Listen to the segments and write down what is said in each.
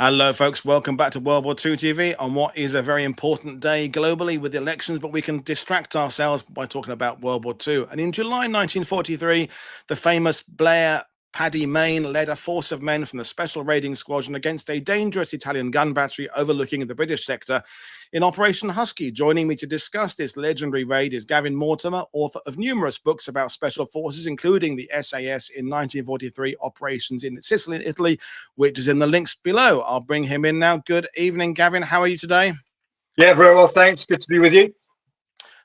Hello, folks. Welcome back to World War II TV on what is a very important day globally with the elections, but we can distract ourselves by talking about World War II. And in July 1943, the famous Blair Paddy Mayne led a force of men from the Special Raiding Squadron against a dangerous Italian gun battery overlooking the British sector in Operation Husky. Joining me to discuss this legendary raid is Gavin Mortimer, author of numerous books about special forces, including the SAS in 1943 operations in Sicily, Italy, which is in the links below. I'll bring him in now. Good evening, Gavin. How are you today? Yeah, very well, thanks. Good to be with you.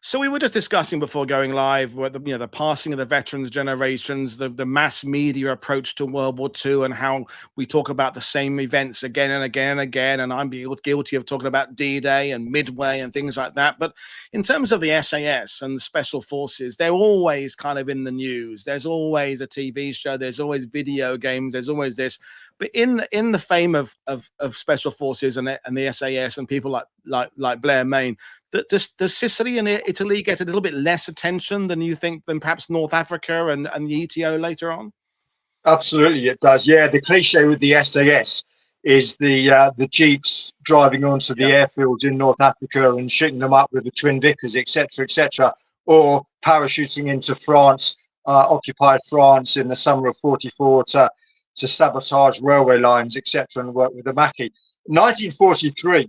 So we were just discussing before going live where the passing of the veterans generations, the mass media approach to World War II, and how we talk about the same events again and again and again. And I'm guilty of talking about D-Day and Midway and things like that. But in terms of the SAS and the special forces, they're always kind of in the news. There's always a TV show. There's always video games. There's always this. But in the fame of special forces and the SAS and people like Blair Mayne, does Sicily and Italy get a little bit less attention than you think than perhaps North Africa and the ETO later on? Absolutely, it does. Yeah, the cliche with the SAS is the jeeps driving onto the airfields in North Africa and shooting them up with the twin Vickers, etc., or parachuting into France, occupied France in the summer of '44 to sabotage railway lines, etc., and work with the Maquis. 1943.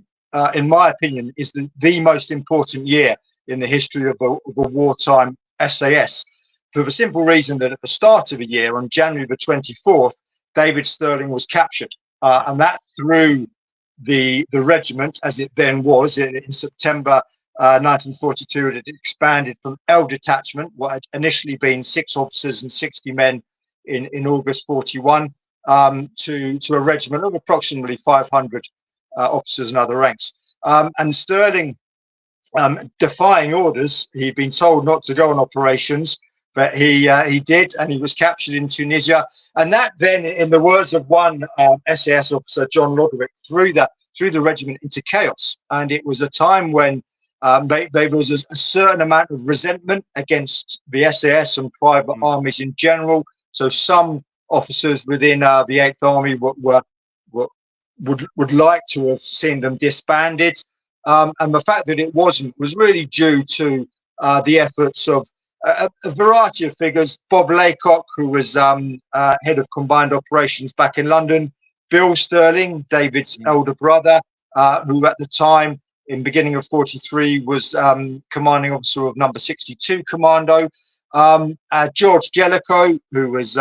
In my opinion, is the most important year in the history of a wartime SAS, for the simple reason that at the start of the year, on January the 24th, David Stirling was captured, and that threw the regiment, as it then was in September 1942, it had expanded from L Detachment, what had initially been 6 officers and 60 men in August 41, to a regiment of approximately 500 officers and other ranks. And Stirling, defying orders, he'd been told not to go on operations, but he did, and he was captured in Tunisia. And that then, in the words of one SAS officer, John Lodwick, threw the regiment into chaos. And it was a time when there was a certain amount of resentment against the SAS and private armies in general. So some officers within the 8th Army would like to have seen them disbanded, and the fact that it wasn't was really due to the efforts of a variety of figures. Bob Laycock, who was head of combined operations back in London, Bill Stirling, David's elder brother, who at the time, in beginning of '43, was commanding officer of number 62 Commando, George Jellicoe, who was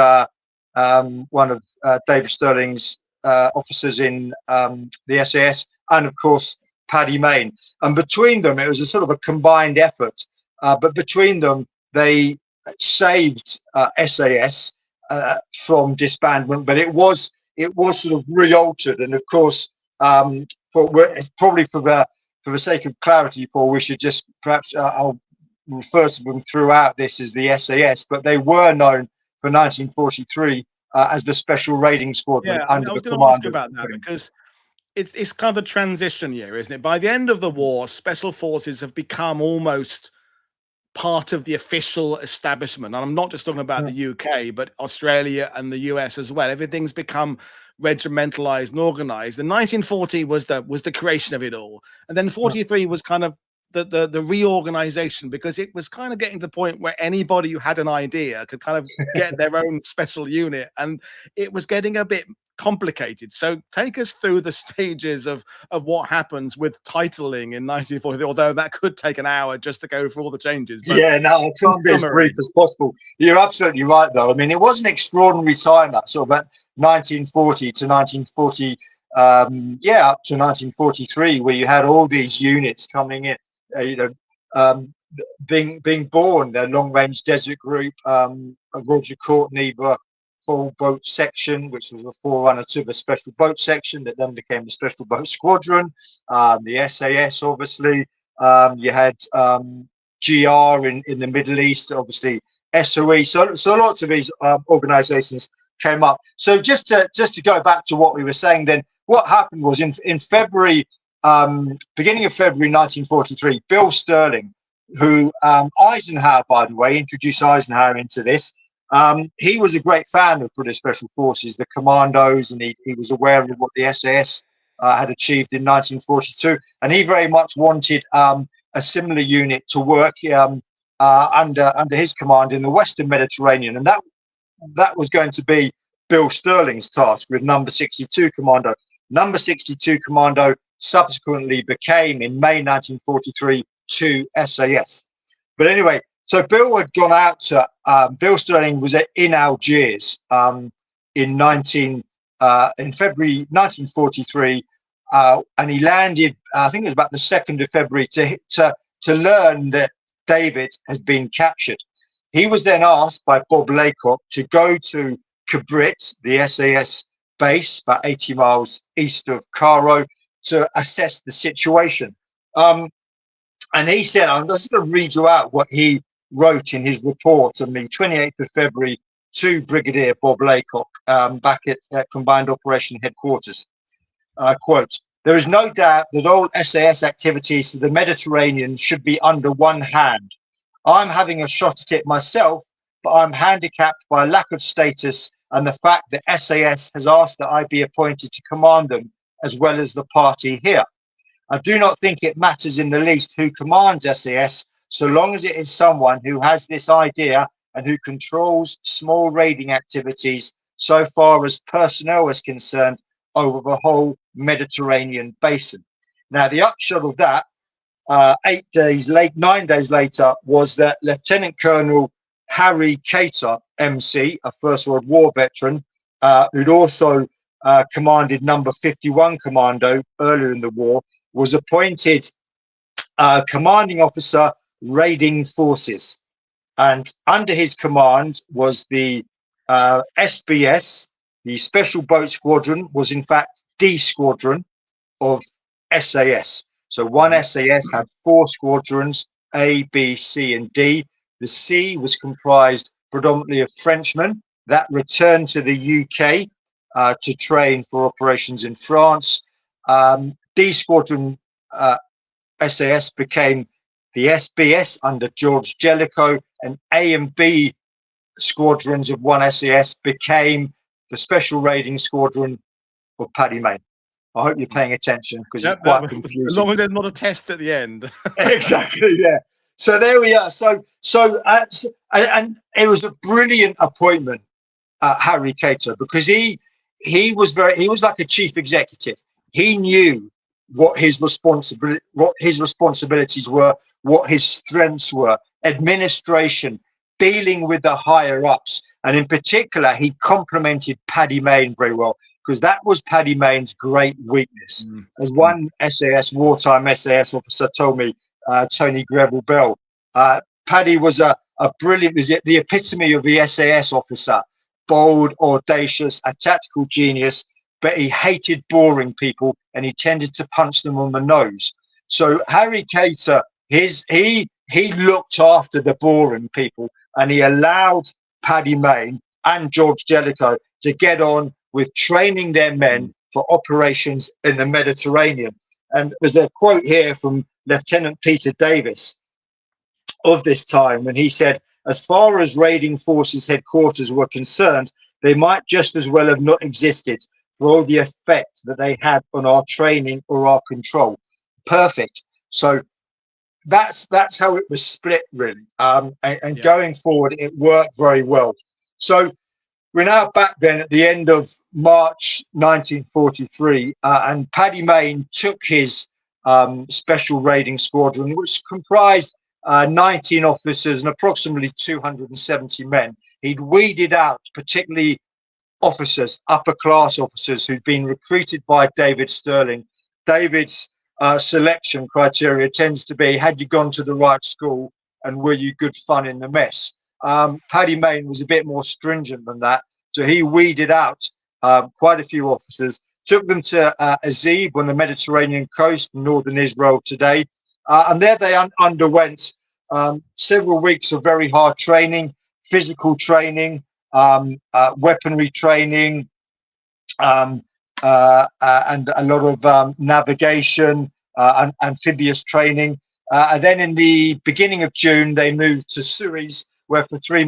one of David Stirling's officers in the SAS, and of course Paddy Mayne. And between them, it was a sort of a combined effort, but between them they saved SAS from disbandment, but it was sort of re-altered. And of course, probably for the sake of clarity, Paul, we should just perhaps I'll refer to them throughout this as the SAS, but they were known for 1943 as the Special Raiding Squadron. Yeah, I was going to ask about that because it's kind of the transition year, isn't it? By the end of the war, special forces have become almost part of the official establishment. And I'm not just talking about the UK, but Australia and the US as well. Everything's become regimentalized and organized. And 1940 was the creation of it all. And then 43 was kind of the reorganization, because it was kind of getting to the point where anybody who had an idea could kind of get their own special unit, and it was getting a bit complicated. So take us through the stages of what happens with titling in 1940, although that could take an hour just to go through all the changes. But yeah, no, I'll try and be as brief as possible. You're absolutely right, though. I mean, it was an extraordinary time, that sort of at 1940 to 1940, up to 1943, where you had all these units coming in. Being born, the Long Range Desert Group, Roger Courtney, the Full Boat Section, which was a forerunner to the Special Boat Section that then became the Special Boat Squadron, the SAS, obviously. You had GR in the Middle East, obviously SOE. So lots of these organizations came up. So just to go back to what we were saying then, what happened was in February, beginning of February 1943, Bill Stirling, who Eisenhower, by the way, introduced Eisenhower into this. He was a great fan of British Special Forces, the Commandos, and he was aware of what the SAS had achieved in 1942, and he very much wanted a similar unit to work under his command in the Western Mediterranean, and that was going to be Bill Sterling's task with Number 62 Commando. Number 62 Commando subsequently became, in May 1943, 2 SAS. But anyway, so Bill had gone out to, Bill Sterling was in Algiers in February 1943, and he landed, I think it was about the 2nd of February, to learn that David has been captured. He was then asked by Bob Laycock to go to Cabrit, the SAS base, about 80 miles east of Cairo, to assess the situation. And he said, I'm just going to read you out what he wrote in his report on the 28th of February to Brigadier Bob Laycock back at Combined Operation Headquarters. Quote, there is no doubt that all SAS activities to the Mediterranean should be under one hand. I'm having a shot at it myself, but I'm handicapped by lack of status and the fact that SAS has asked that I be appointed to command them as well as the party here. I do not think it matters in the least who commands SAS, so long as it is someone who has this idea and who controls small raiding activities so far as personnel is concerned over the whole Mediterranean basin. Now, the upshot of that, 9 days later, was that Lieutenant Colonel Harry Cater, MC, a First World War veteran, who'd also commanded Number 51 Commando earlier in the war, was appointed commanding officer, raiding forces. And under his command was the SBS, the Special Boat Squadron, was in fact D Squadron of SAS. So one SAS had 4 squadrons, A, B, C, and D. The C was comprised predominantly of Frenchmen that returned to the UK to train for operations in France. D Squadron SAS became the SBS under George Jellicoe, and A and B squadrons of one SAS became the Special Raiding Squadron of Paddy Mayne. I hope you're paying attention because it's quite confusing. As long as there's not a test at the end. Exactly, yeah. So there we are. And it was a brilliant appointment, Harry Cater, because he was like a chief executive. He knew what his responsibilities were, what his strengths were, administration, dealing with the higher ups, and in particular, he complemented Paddy Mayne very well, because that was Paddy Mayne's great weakness. As one wartime SAS officer told me, Tony Greville Bell, Paddy was a brilliant, was the epitome of the SAS officer, bold, audacious, a tactical genius, but he hated boring people and he tended to punch them on the nose. So Harry Cater, he looked after the boring people, and he allowed Paddy Mayne and George Jellicoe to get on with training their men for operations in the Mediterranean. And there's a quote here from Lieutenant Peter Davis of this time when he said, as far as raiding forces headquarters were concerned, they might just as well have not existed for all the effect that they had on our training or our control. Perfect. So that's how it was split, really. Going forward, it worked very well. So we're now back then at the end of March 1943, and Paddy Mayne took his special raiding squadron, which comprised 19 officers and approximately 270 men. He'd weeded out particularly officers, upper class officers who'd been recruited by David Sterling. David's selection criteria tends to be, had you gone to the right school and were you good fun in the mess? Paddy Mayne was a bit more stringent than that. So he weeded out quite a few officers, took them to Azib on the Mediterranean coast, northern Israel today. And there they underwent several weeks of very hard training, physical training, weaponry training, and a lot of navigation and amphibious training. And then in the beginning of June, they moved to Suez, where for 3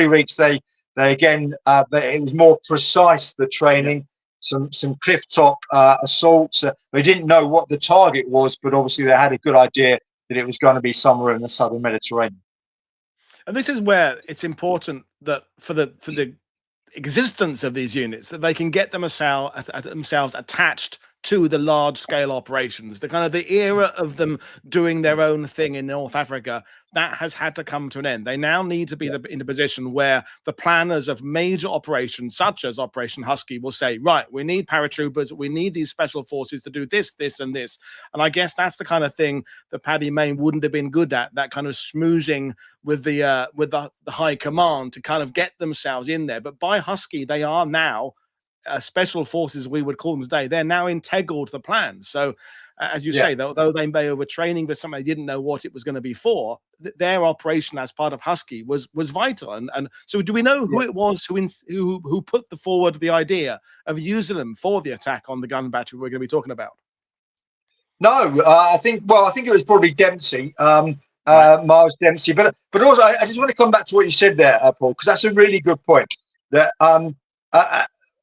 weeks, they again, it was more precise, the training. some cliff top assaults. They didn't know what the target was, but obviously they had a good idea that it was going to be somewhere in the southern Mediterranean. And this is where it's important that for the existence of these units, that they can get themselves attached to the large scale operations. The kind of the era of them doing their own thing in North Africa, that has had to come to an end. They now need to be in a position where the planners of major operations, such as Operation Husky, will say, right, we need paratroopers, we need these special forces to do this, this, and this. And I guess that's the kind of thing that Paddy Mayne wouldn't have been good at, that kind of schmoozing with the high command to kind of get themselves in there. But by Husky, they are now special forces, we would call them today. They're now integral to the plan. So as you say, though they may were training for something they didn't know what it was going to be for, their operation as part of Husky was vital. And so do we know who it was who put forward the idea of using them for the attack on the gun battery we're going to be talking about? No, I think it was probably Dempsey, Miles Dempsey. But also, I just want to come back to what you said there, Paul, because that's a really good point. That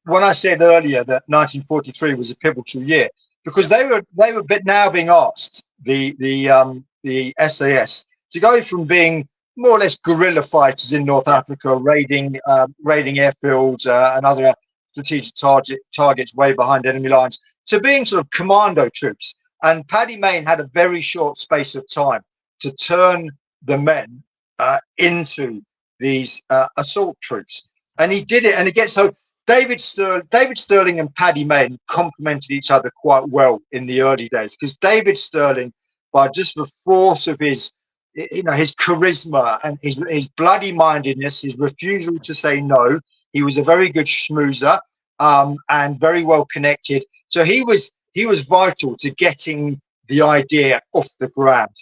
when I said earlier that 1943 was a pivotal year, because they were now being asked, the SAS, to go from being more or less guerrilla fighters in North Africa, raiding airfields and other strategic targets way behind enemy lines, to being sort of commando troops. And Paddy Mayne had a very short space of time to turn the men into these assault troops, and he did it. And again, so David Stirling and Paddy Mayne complemented each other quite well in the early days, because David Stirling, by just the force of his charisma and his bloody mindedness, his refusal to say no, he was a very good schmoozer and very well connected. So he was vital to getting the idea off the ground.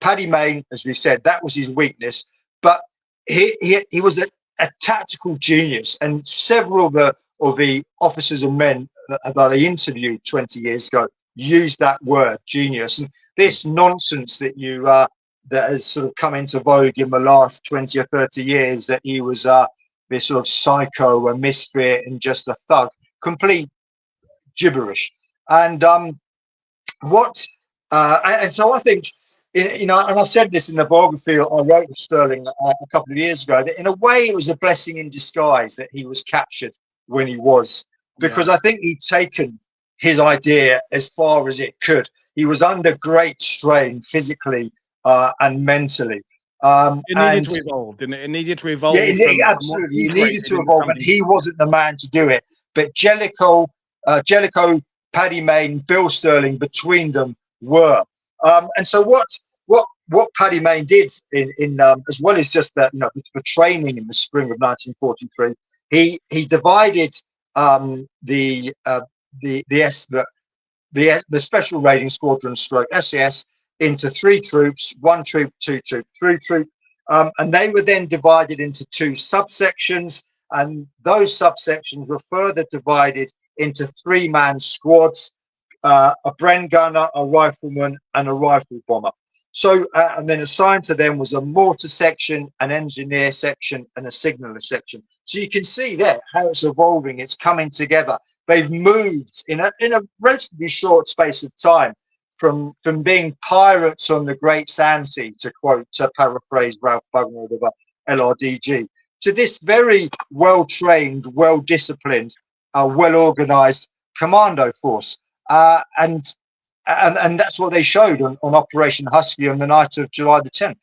Paddy Mayne, as we said, that was his weakness, but he was a tactical genius, and several of the officers and men that I interviewed 20 years ago used that word, genius. And this nonsense that that has sort of come into vogue in the last 20 or 30 years, that he was this sort of psycho, a misfit, and just a thug, complete gibberish. And and so I think, and I've said this in the biography I wrote of Stirling a couple of years ago, that in a way it was a blessing in disguise that he was captured when he was, because I think he'd taken his idea as far as it could. He was under great strain physically and mentally. It needed to evolve, didn't it? It needed to evolve. Yeah, absolutely. He needed to evolve, and he wasn't the man to do it. But Jellicoe, Paddy Mayne, Bill Stirling, between them were. And so what Paddy Mayne did in as well as just that, for training in the spring of 1943, he divided the Special Raiding Squadron stroke SAS into 3 troops, 1 troop, 2 troop, 3 troop, and they were then divided into 2 subsections, and those subsections were further divided into 3-man squads, a Bren gunner, a rifleman, and a rifle bomber. So, and then assigned to them was a mortar section, an engineer section, and a signaller section. So you can see there how it's evolving. It's coming together. They've moved in a relatively short space of time from being pirates on the Great Sand Sea, to paraphrase Ralph Bugnard of LRDG, to this very well-trained, well-disciplined, well-organized commando force. And that's what they showed on Operation Husky on the night of July the 10th.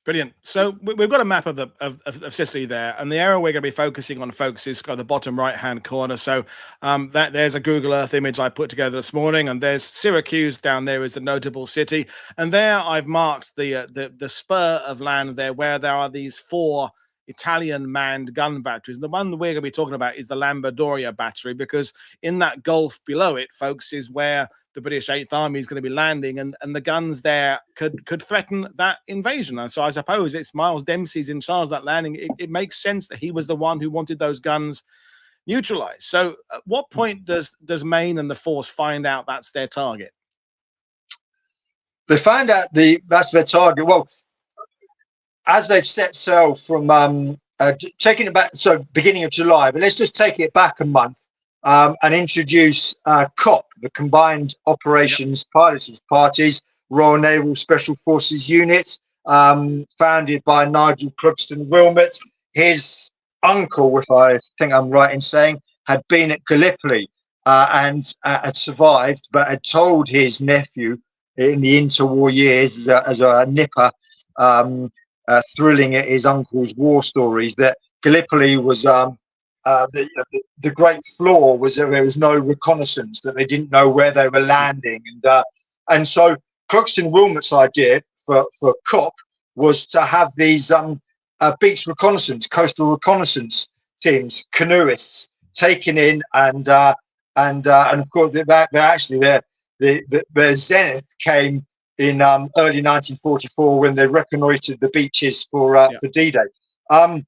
Brilliant. So we've got a map of Sicily there, and the area we're going to be focusing on, folks, is the bottom right-hand corner. So there's a Google Earth image I put together this morning, and there's Syracuse down there is the notable city, and there I've marked the spur of land there where there are these 4 Italian manned gun batteries. And the one we're going to be talking about is the Lamba Doria battery, because in that gulf below it, folks, is where the British 8th Army is going to be landing, and the guns there could threaten that invasion. And so I suppose it's Miles Dempsey's in charge of that landing. It makes sense that he was the one who wanted those guns neutralized. So at what point does Maine and the force find out that's their target? They find out that's their target. Well, as they've set sail from taking it back, so beginning of July, but let's just take it back a month. and introduce COP, the Combined Operations Pilots Parties, Royal Naval Special Forces Unit, founded by Nigel Clugston Wilmot. His uncle, if I think I'm right in saying, had been at Gallipoli and had survived, but had told his nephew in the interwar years as a nipper, thrilling at his uncle's war stories, that Gallipoli was the great flaw was that there was no reconnaissance, that they didn't know where they were landing, and so Clugston Wilmot's idea for COP was to have these beach reconnaissance, coastal reconnaissance teams, canoeists taken in, and of course their zenith came in early 1944 when they reconnoitred the beaches for D-Day. And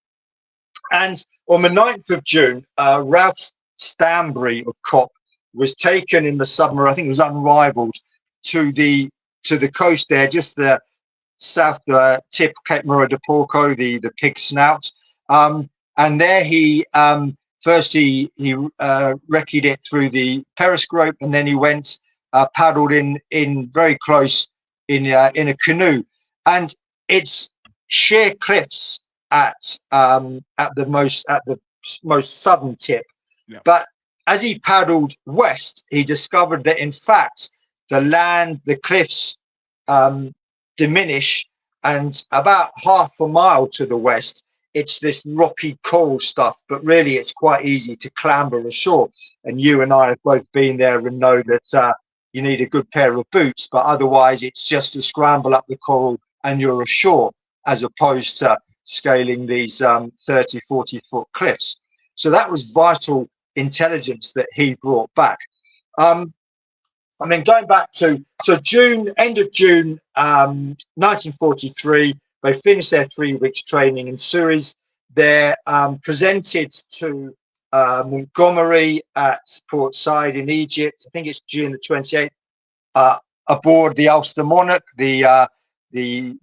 on the 9th of June, Ralph Stanbury of COP was taken in the submarine. I think it was Unrivaled to the coast there, just the south tip, Capo Murro di Porco, the pig snout. And there he first he recce'd it through the periscope, and then he went paddled in very close in a canoe, and it's sheer cliffs at the most southern tip. Yeah. But as he paddled west, he discovered that in fact the cliffs diminish, and about half a mile to the west it's this rocky coral stuff, but really it's quite easy to clamber ashore. And you and I have both been there and know that you need a good pair of boots, but otherwise it's just to scramble up the coral and you're ashore, as opposed to scaling these 30, 40-foot cliffs. So that was vital intelligence that he brought back. I mean, going back to end of June 1943, they finished their 3 weeks training in Suez. They're presented to Montgomery at Port Said in Egypt. I think it's June the 28th, aboard the Ulster Monarch, the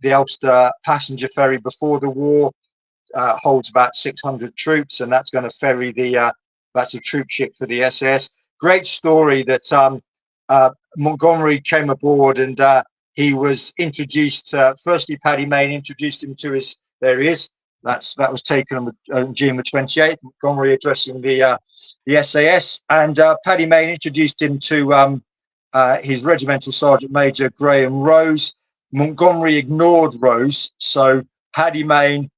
Ulster passenger ferry before the war. Holds about 600 troops, and that's going to ferry that's a troop ship for the SAS. Great story that Montgomery came aboard, and he was introduced. Firstly, Paddy Mayne introduced him to his. There he is. That was taken on June the 28th. Montgomery addressing the SAS, and Paddy Mayne introduced him to his regimental sergeant major Graham Rose. Montgomery ignored Rose, so Paddy Mayne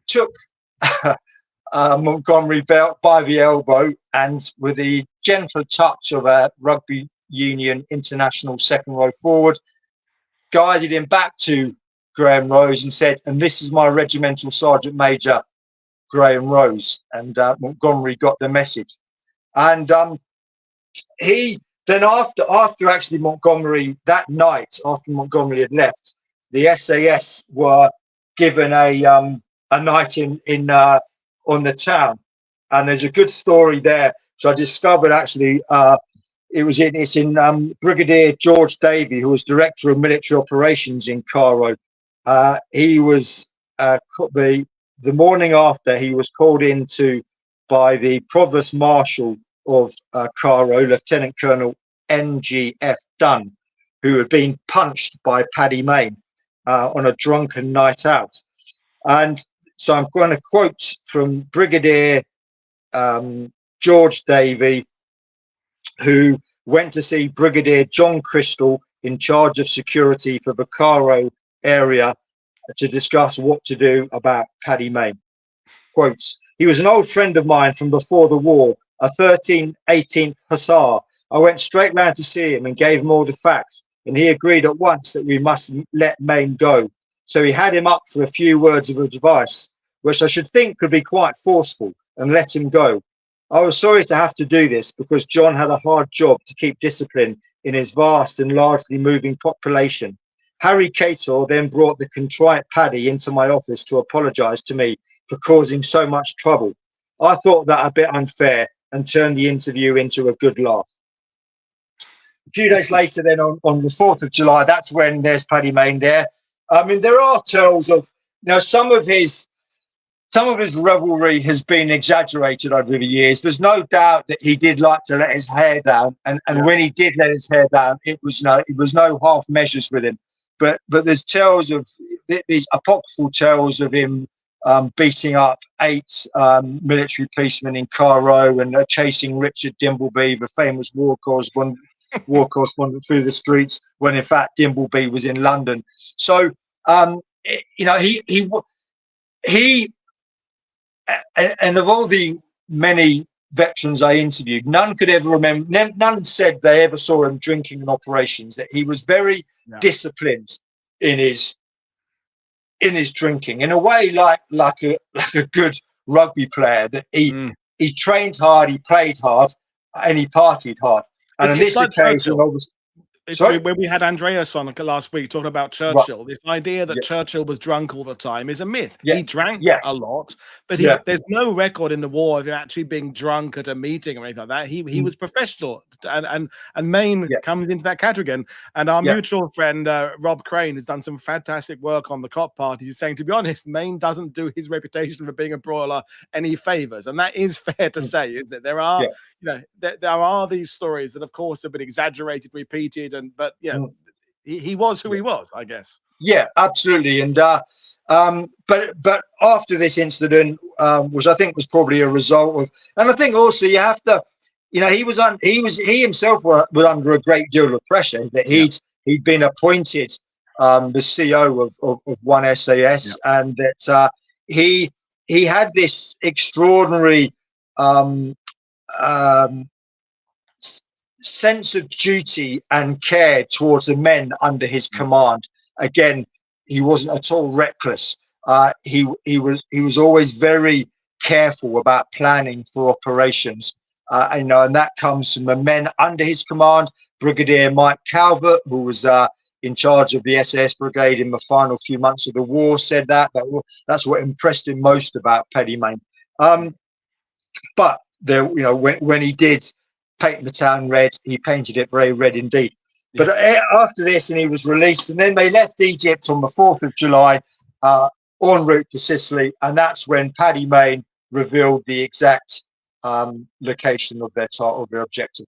took Montgomery belt by the elbow, and with the gentle touch of a rugby union international second row forward, guided him back to Graham Rose and said, "And this is my regimental sergeant major, Graham Rose." And Montgomery got the message. And he then after actually Montgomery, that night after Montgomery had left, the SAS were given a night in on the town, and there's a good story there. So I discovered actually it's in Brigadier George Davey, who was director of military operations in Cairo. He was the morning after he was called into by the Provost Marshal of Cairo, Lieutenant Colonel NGF Dunn, who had been punched by Paddy Mayne on a drunken night out. And so I'm going to quote from Brigadier George Davey, who went to see Brigadier John Crystal, in charge of security for the Cairo area, to discuss what to do about Paddy Mayne. Quotes, "He was an old friend of mine from before the war, a 18th Hussar. I went straight round to see him and gave him all the facts, and he agreed at once that we must let Mayne go. So he had him up for a few words of advice, which I should think could be quite forceful, and let him go. I was sorry to have to do this, because John had a hard job to keep discipline in his vast and largely moving population. Harry Cator then brought the contrite Paddy into my office to apologise to me for causing so much trouble. I thought that a bit unfair and turned the interview into a good laugh." A few days later, then on the 4th of July, that's when there's Paddy Mayne there. I mean, there are tales of, some of his some of his revelry has been exaggerated over the years. There's no doubt that he did like to let his hair down, and when he did let his hair down, it was no half measures with him. But there's these apocryphal tales of him beating up 8 military policemen in Cairo and chasing Richard Dimbleby, the famous war correspondent through the streets, when in fact Dimbleby was in London. So he and of all the many veterans I interviewed, none could ever remember. None said they ever saw him drinking in operations. That he was very disciplined in his drinking, in a way like a good rugby player. That he trained hard, he played hard, and he partied hard. And on this occasion, when we had Andreas on last week talking about Churchill, this idea that Churchill was drunk all the time is a myth. He drank a lot, but there's no record in the war of him actually being drunk at a meeting or anything like that. He was professional, and Maine comes into that category again. And our mutual friend Rob Crane has done some fantastic work on the cop party. He's saying, to be honest, Maine doesn't do his reputation for being a brawler any favors, and that is fair to say. Is that there are there are these stories that, of course, have been exaggerated, repeated. But he was who he was, I guess. Yeah, absolutely. And but after this incident, which I think was probably a result of, and I think also you have to, he himself was under a great deal of pressure that he'd been appointed the CO of one SAS, and that he had this extraordinary sense of duty and care towards the men under his command. Again, he wasn't at all reckless. He was always very careful about planning for operations. And that comes from the men under his command. Brigadier Mike Calvert, who was in charge of the SAS brigade in the final few months of the war, said that's what impressed him most about Paddy Mayne. But there, when he did paint the town red, he painted it very red indeed. But after this, and he was released, and then they left Egypt on the 4th of July en route for Sicily, and that's when Paddy Mayne revealed the exact location of their objective.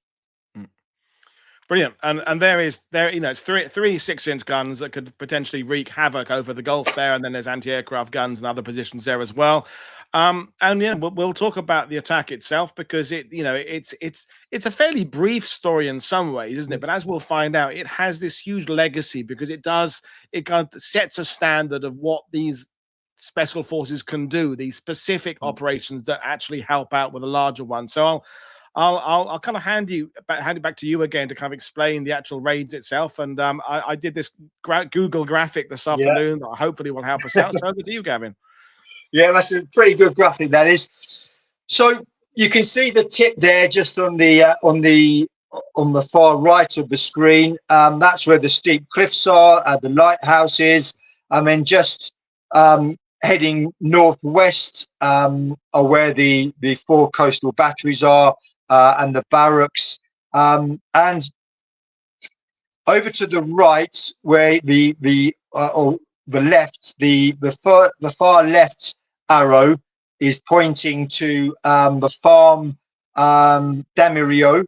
Brilliant. And it's three 6-inch guns that could potentially wreak havoc over the Gulf there, and then there's anti-aircraft guns and other positions there as well. We'll talk about the attack itself, because it's a fairly brief story in some ways, isn't it? But as we'll find out, it has this huge legacy, because it kind of sets a standard of what these special forces can do, these specific operations that actually help out with a larger one. So I'll kind of hand it back to you again to kind of explain the actual raids itself. And I did this Google graphic this afternoon that hopefully will help us out. So over to you, Gavin. Yeah, that's a pretty good graphic, that is. So you can see the tip there, just on the far right of the screen. That's where the steep cliffs are, the lighthouse is. And then just heading northwest are where the 4 coastal batteries are, and the barracks. And over to the right, where the left, the far left arrow is pointing to the farm Damirio.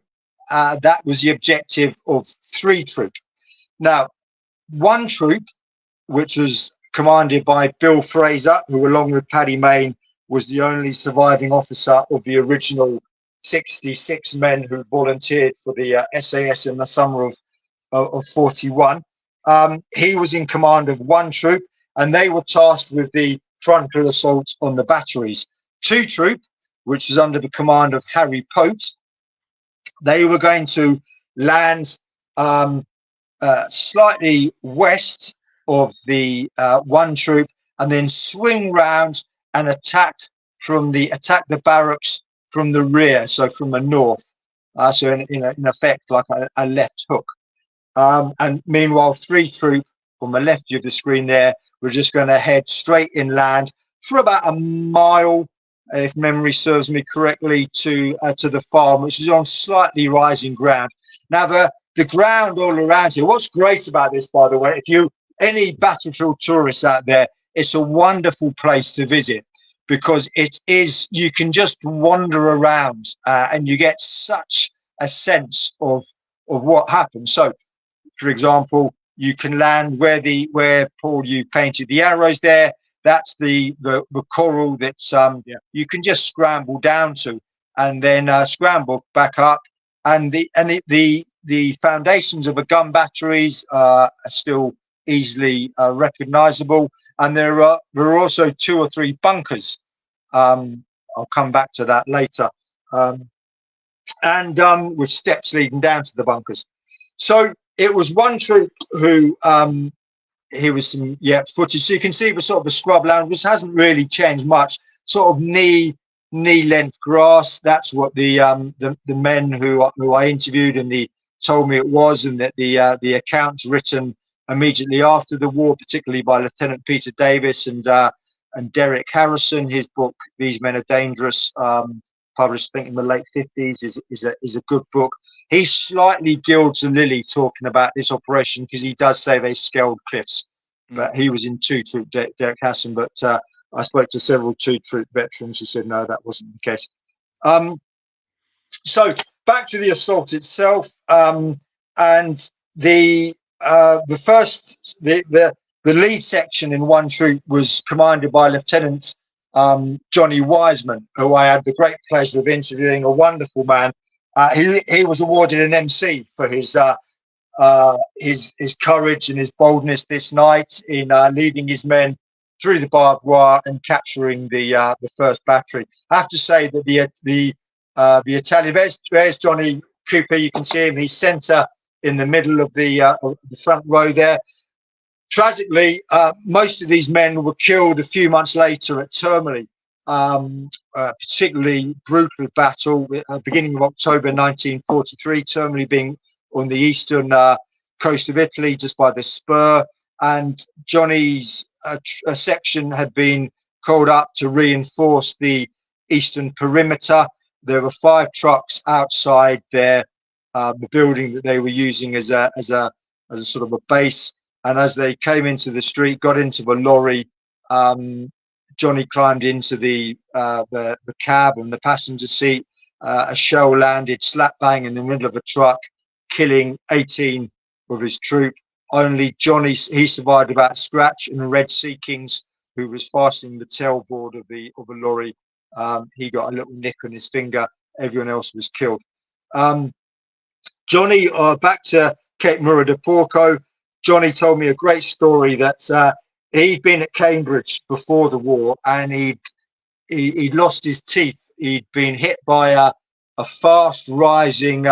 That was the objective of 3 troop. Now, 1 troop, which was commanded by Bill Fraser, who along with Paddy Mayne was the only surviving officer of the original 66 men who volunteered for the SAS in the summer of 41. He was in command of 1 troop, and they were tasked with the frontal assault on the batteries. 2 troop, which was under the command of Harry Pote, they were going to land slightly west of the 1 troop, and then swing round and attack the barracks from the rear, so from the north. So in effect, like a left hook. And meanwhile, 3 troop on the left of the screen there, we're just going to head straight inland for about a mile, if memory serves me correctly, to the farm, which is on slightly rising ground. Now, the ground all around here, what's great about this, by the way, if you any battlefield tourists out there, it's a wonderful place to visit, because you can just wander around and you get such a sense of what happens. So, for example, you can land where Paul, you painted the arrows there. That's the coral that's you can just scramble down to, and then scramble back up. And the foundations of a gun batteries are still easily recognizable. And there are also 2 or 3 bunkers. I'll come back to that later. And with steps leading down to the bunkers. So it was one troop who here was some footage. So you can see it was sort of a scrubland, which hasn't really changed much. Sort of knee length grass. That's what the men who I interviewed and told me it was, and that the accounts written immediately after the war, particularly by Lieutenant Peter Davis and Derek Harrison, his book "These Men Are Dangerous," published I think in the late 50s, is a good book. He slightly gilds the lily talking about this operation, because he does say they scaled cliffs, but he was in 2 Troop, Derek Harrison. But I spoke to several 2 Troop veterans who said no, that wasn't the case. So back to the assault itself, and the lead section in 1 Troop was commanded by Lieutenant Johnny Wiseman, who I had the great pleasure of interviewing. A wonderful man. He was awarded an MC for his courage and his boldness this night in leading his men through the barbed wire and capturing the first battery. I have to say that the Italian, there's Johnny Cooper. You can see him. He's centre in the middle of the front row there. Tragically, most of these men were killed a few months later at Termoli, particularly brutal battle, beginning of October 1943, Termoli being on the eastern coast of Italy, just by the spur. And Johnny's section had been called up to reinforce the eastern perimeter. There were 5 trucks outside there, the building that they were using as a sort of a base. And as they came into the street, got into the lorry, Johnny climbed into the cab and the passenger seat. A shell landed slap bang in the middle of a truck, killing 18 of his troop. Only Johnny, he survived about a scratch, and Red Seekings, who was fastening the tailboard of the lorry, he got a little nick on his finger. Everyone else was killed. Johnny, back to Capo Murro di Porco. Johnny told me a great story that he'd been at Cambridge before the war, and he'd lost his teeth. He'd been hit by a fast rising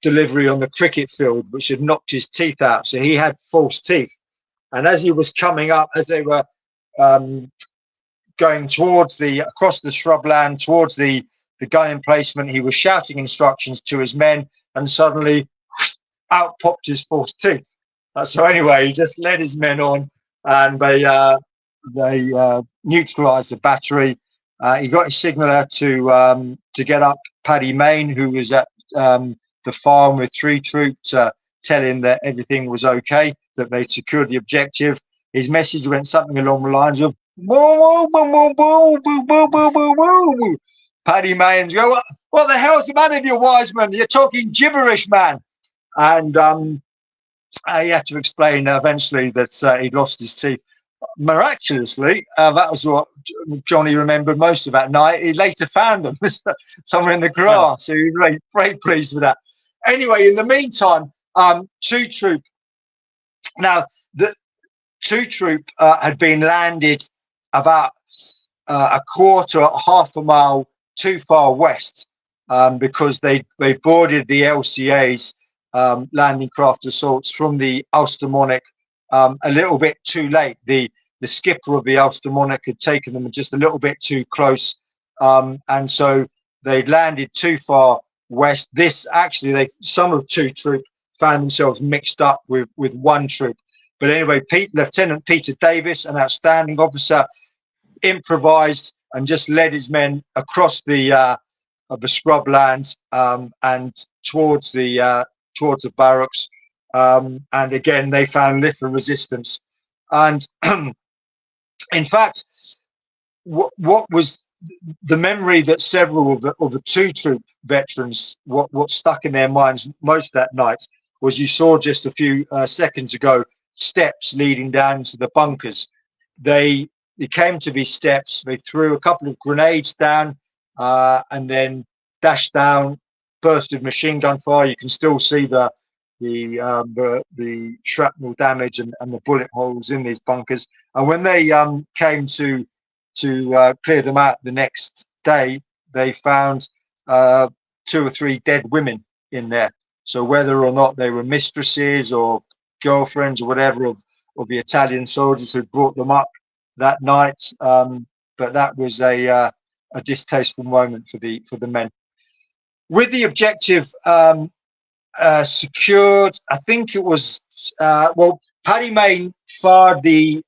delivery on the cricket field, which had knocked his teeth out. So he had false teeth. And as he was coming up, as they were going across the shrubland towards the gun emplacement, he was shouting instructions to his men, and suddenly out popped his false teeth. So anyway, he just led his men on, and they neutralized the battery. He got his signaller to get up Paddy Mayne, who was at the farm with 3 Troop, to tell him that everything was okay, that they'd secured the objective. His message went something along the lines of "Whoa, whoa, whoa, whoa, whoa, whoa, whoa, whoa, whoa." Paddy Mayne go, "What the hell's the matter with you, Wiseman? You're talking gibberish, man." And he had to explain eventually that he'd lost his teeth. Miraculously, that was what Johnny remembered most of that night. He later found them somewhere in the grass. So he was very, very pleased with that. Anyway, in the meantime, 2 Troop. Now, the 2 Troop had been landed about a quarter, half a mile too far west, because they boarded the LCA's landing craft assaults from the Ulster Monarch a little bit too late. The skipper of the Ulster Monarch had taken them just a little bit too close, and so they'd landed too far west. Some of 2 Troop found themselves mixed up with 1 Troop. But anyway, Lieutenant Peter Davis, an outstanding officer, improvised and just led his men across the scrublands and towards the barracks. And again, they found little resistance. And in fact, what was the memory that several of the two troop veterans, what stuck in their minds most that night was, you saw just a few seconds ago steps leading down to the bunkers. They came to be steps. They threw a couple of grenades down and then dashed down, burst of machine gun fire. You can still see the shrapnel damage and the bullet holes in these bunkers. And when they came to clear them out the next day, they found 2 or 3 dead women in there. So whether or not they were mistresses or girlfriends or whatever of the Italian soldiers who brought them up that night, but that was a distasteful moment for the men. With the objective secured, I think it was Paddy Mayne fired the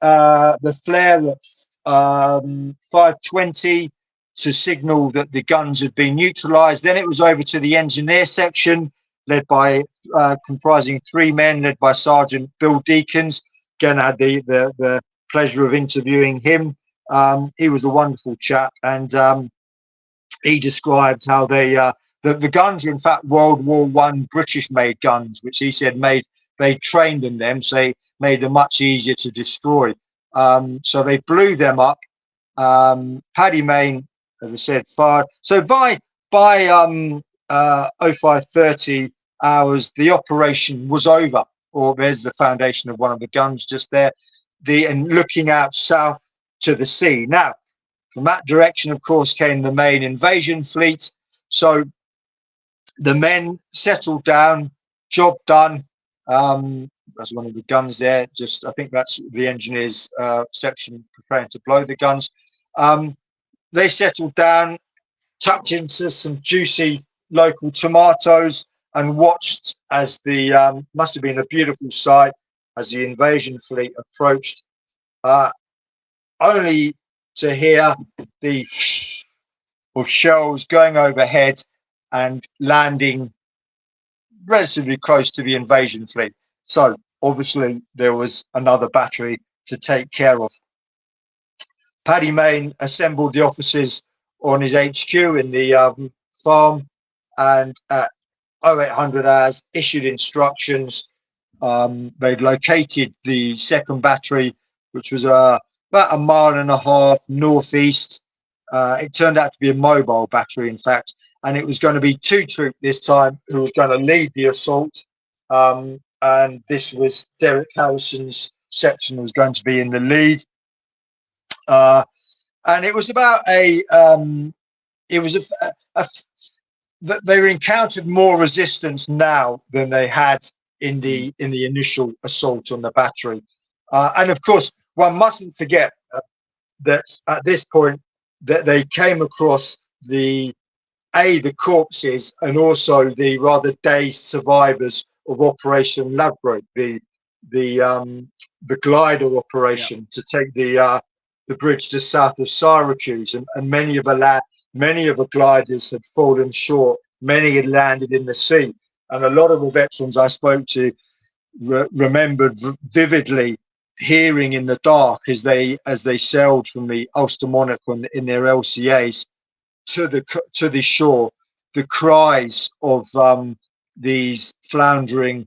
flare at 5:20 to signal that the guns had been neutralized. Then it was over to the engineer section, led by comprising 3 men, led by Sergeant Bill Deakins. Again, I had the pleasure of interviewing him. He was a wonderful chap, and he described how the guns are in fact World War I British-made guns, which he said they trained in them, so they made them much easier to destroy. So they blew them up. Paddy Mayne, as I said, fired. So by 05:30 hours, the operation was over. Or there's the foundation of one of the guns just there. And looking out south to the sea. Now, from that direction, of course, came the main invasion fleet. So the men settled down, job done. That's one of the guns there. I think that's the engineers section preparing to blow the guns. They settled down, tucked into some juicy local tomatoes, and watched as the must have been a beautiful sight as the invasion fleet approached, only to hear the of shells going overhead and landing relatively close to the invasion fleet. So obviously there was another battery to take care of. Paddy Mayne assembled the officers on his HQ in the farm, and at 0800 hours issued instructions. They'd located the second battery, which was about 1.5 miles northeast. It turned out to be a mobile battery, in fact, and it was going to be 2 troop this time who was going to lead the assault. And this was Derek Harrison's section was going to be in the lead. And it was about they encountered more resistance now than they had in the initial assault on the battery. And of course, one mustn't forget that at this point that they came across the corpses and also the rather dazed survivors of Operation Ladbroke, the glider operation to take the bridge just south of Syracuse, and many of the gliders had fallen short. Many had landed in the sea, and a lot of the veterans I spoke to remembered vividly hearing in the dark as they sailed from the Ulster Monarch in their LCAs to the shore, the cries of these floundering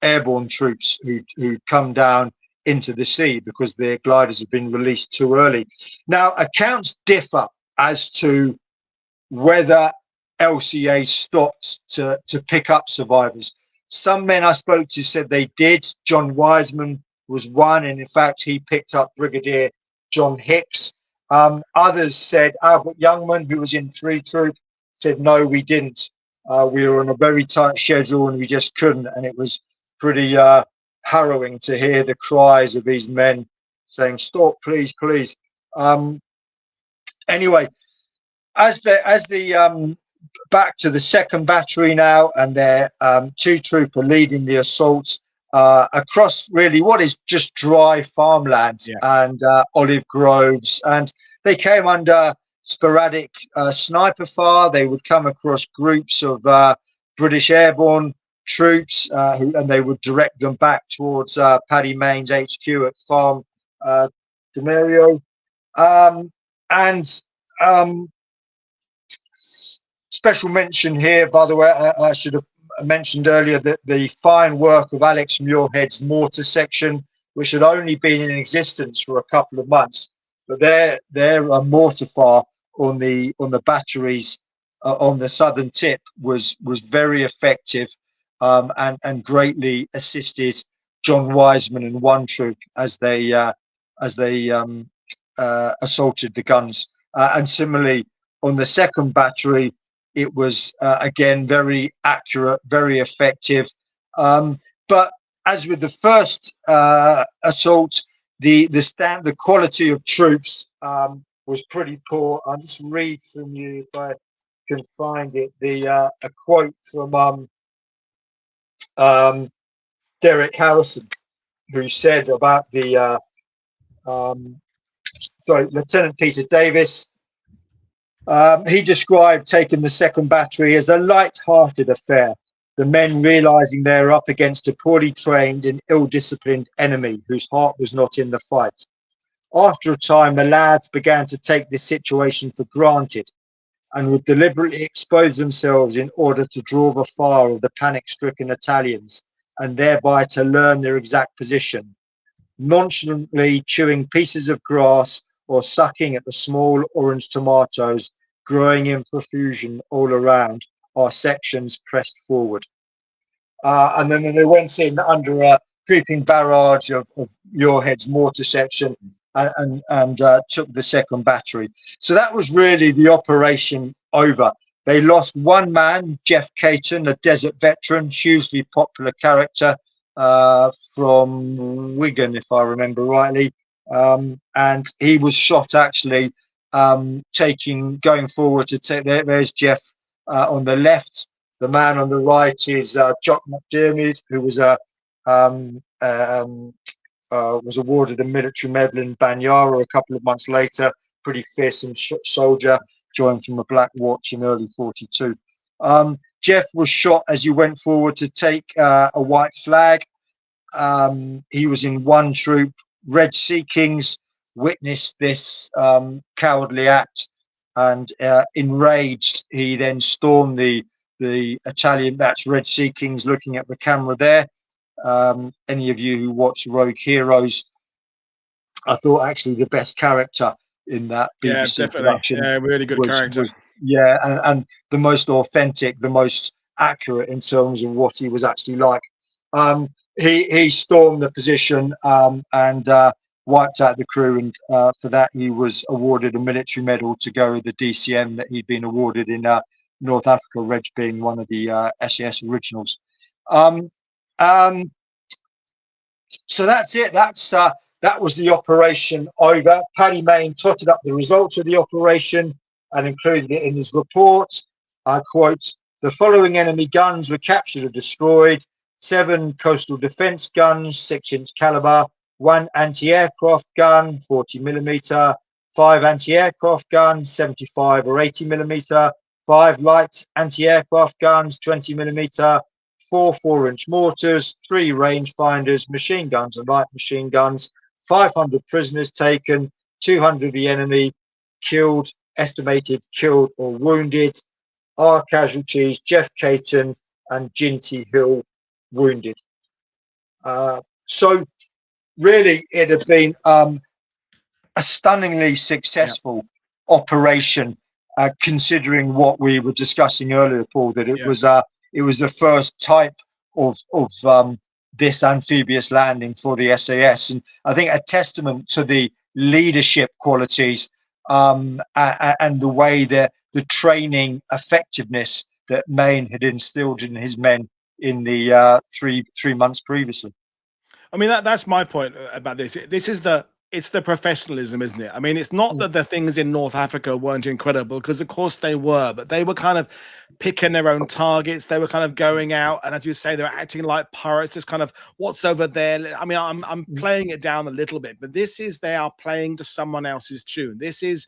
airborne troops who'd come down into the sea because their gliders had been released too early. Now, accounts differ as to whether LCA stopped to pick up survivors. Some men I spoke to said they did. John Wiseman was one, and in fact, he picked up Brigadier John Hicks. Others said Albert Youngman, who was in 3 Troop, said, no, we didn't. We were on a very tight schedule and we just couldn't. And it was pretty harrowing to hear the cries of these men saying, stop, please, please. Anyway, as the back to the second battery now, and their 2 Troop are leading the assault across really what is just dry farmland and olive groves, and they came under sporadic sniper fire. They would come across groups of British airborne troops, and they would direct them back towards Paddy Mayne's HQ at Farm Demerio. And special mention here, by the way, I should have mentioned earlier that the fine work of Alex Muirhead's mortar section, which had only been in existence for a couple of months, but their mortar fire on the batteries on the southern tip was very effective, and greatly assisted John Wiseman and one troop as they assaulted the guns. And similarly, on the second battery, it was again very accurate, very effective. But as with the first assault, the quality of troops was pretty poor. I'll just read from you if I can find it. A quote from Derek Harrison, who said about Lieutenant Peter Davis. He described taking the second battery as a light-hearted affair, the men realizing they were up against a poorly trained and ill-disciplined enemy whose heart was not in the fight. After a time, the lads began to take the situation for granted and would deliberately expose themselves in order to draw the fire of the panic-stricken Italians and thereby to learn their exact position, nonchalantly chewing pieces of grass or sucking at the small orange tomatoes growing in profusion all around. Our sections pressed forward. And then they went in under a creeping barrage of Muirhead's mortar section and took the second battery. So that was really the operation over. They lost one man, Jeff Caton, a desert veteran, hugely popular character from Wigan, if I remember rightly. And he was shot actually going forward to take. There's Jeff on the left. The man on the right is Jock McDermott, who was awarded a military medal in Banyara a couple of months later. Pretty fearsome soldier, joined from a Black Watch in early '42. Jeff was shot as he went forward to take a white flag. He was in one troop. Red Sea Kings witnessed this cowardly act, and enraged, he then stormed the Italian. That's Red Sea Kings looking at the camera there. Any of you who watch Rogue Heroes, I thought actually the best character in that BBC production. Yeah, really good character. And the most authentic, the most accurate in terms of what he was actually like. He stormed the position and wiped out the crew, and for that he was awarded a military medal to go with the DCM that he'd been awarded in North Africa, Reg being one of the SAS originals. So that's it. That was the operation over. Paddy Mayne totted up the results of the operation and included it in his report. I quote, "The following enemy guns were captured or destroyed: 7 coastal defense guns, 6-inch caliber, 1 anti-aircraft gun, 40mm, 5 anti-aircraft guns, 75 or 80mm, 5 light anti-aircraft guns, 20mm, 4 4-inch mortars, 3 rangefinders, machine guns and light machine guns, 500 prisoners taken, 200 of the enemy killed, estimated killed or wounded. Our casualties: Jeff Caton and Ginty Hill wounded." So really it had been a stunningly successful operation, considering what we were discussing earlier, Paul, that it was the first type of this amphibious landing for the SAS, and I think a testament to the leadership qualities and the way the training effectiveness that Mayne had instilled in his men in the three months previously. I mean, that's my point about this. It's the professionalism, isn't it? I mean, it's not that the things in North Africa weren't incredible, because of course they were, but they were kind of picking their own targets. They were kind of going out, and as you say, they were acting like pirates, just kind of what's over there. I mean, I'm playing it down a little bit, but they are playing to someone else's tune. This is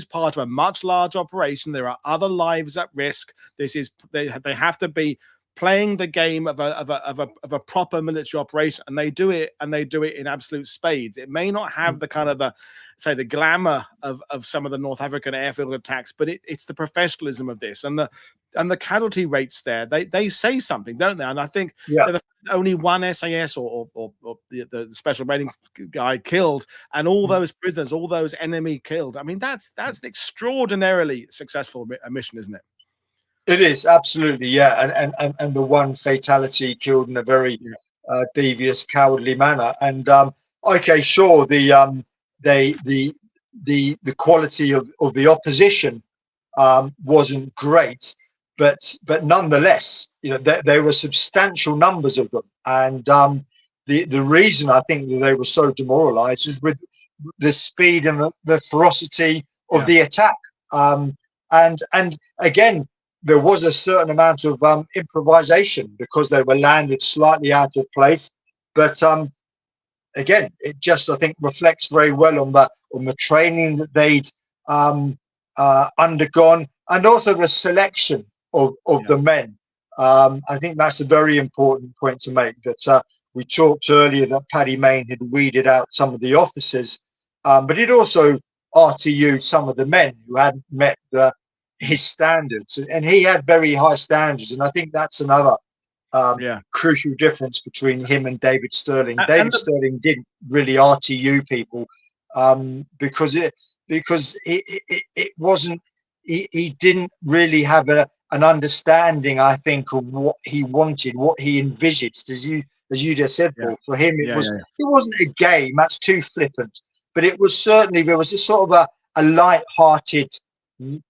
part of a much larger operation. There are other lives at risk. They have to be playing the game of a proper military operation, and they do it in absolute spades. It may not have the kind of the glamour of some of the North African airfield attacks, but it's the professionalism of this and the casualty rates there. They say something, don't they? And I think only one SAS or the special rating guy killed, and all those prisoners, all those enemy killed. I mean, that's an extraordinarily successful mission, isn't it? It is, absolutely, yeah. And the one fatality killed in a very devious, cowardly manner. And okay, sure, the quality of the opposition wasn't great, but nonetheless, you know, there were substantial numbers of them. And the reason I think that they were so demoralized is with the speed and the ferocity of the attack. And again, there was a certain amount of improvisation because they were landed slightly out of place. But again, it just, I think, reflects very well on the training that they'd undergone, and also the selection of the men. I think that's a very important point to make, that we talked earlier that Paddy Mayne had weeded out some of the officers, but he'd also RTU'd some of the men who hadn't met his standards, and he had very high standards. And I think that's another crucial difference between him and David Sterling. David Sterling didn't really RTU people because it wasn't, he didn't really have an understanding, I think, of what he wanted, what he envisaged, as you just said, Paul. For him, it wasn't a game, that's too flippant, but it was certainly, there was a sort of a light-hearted,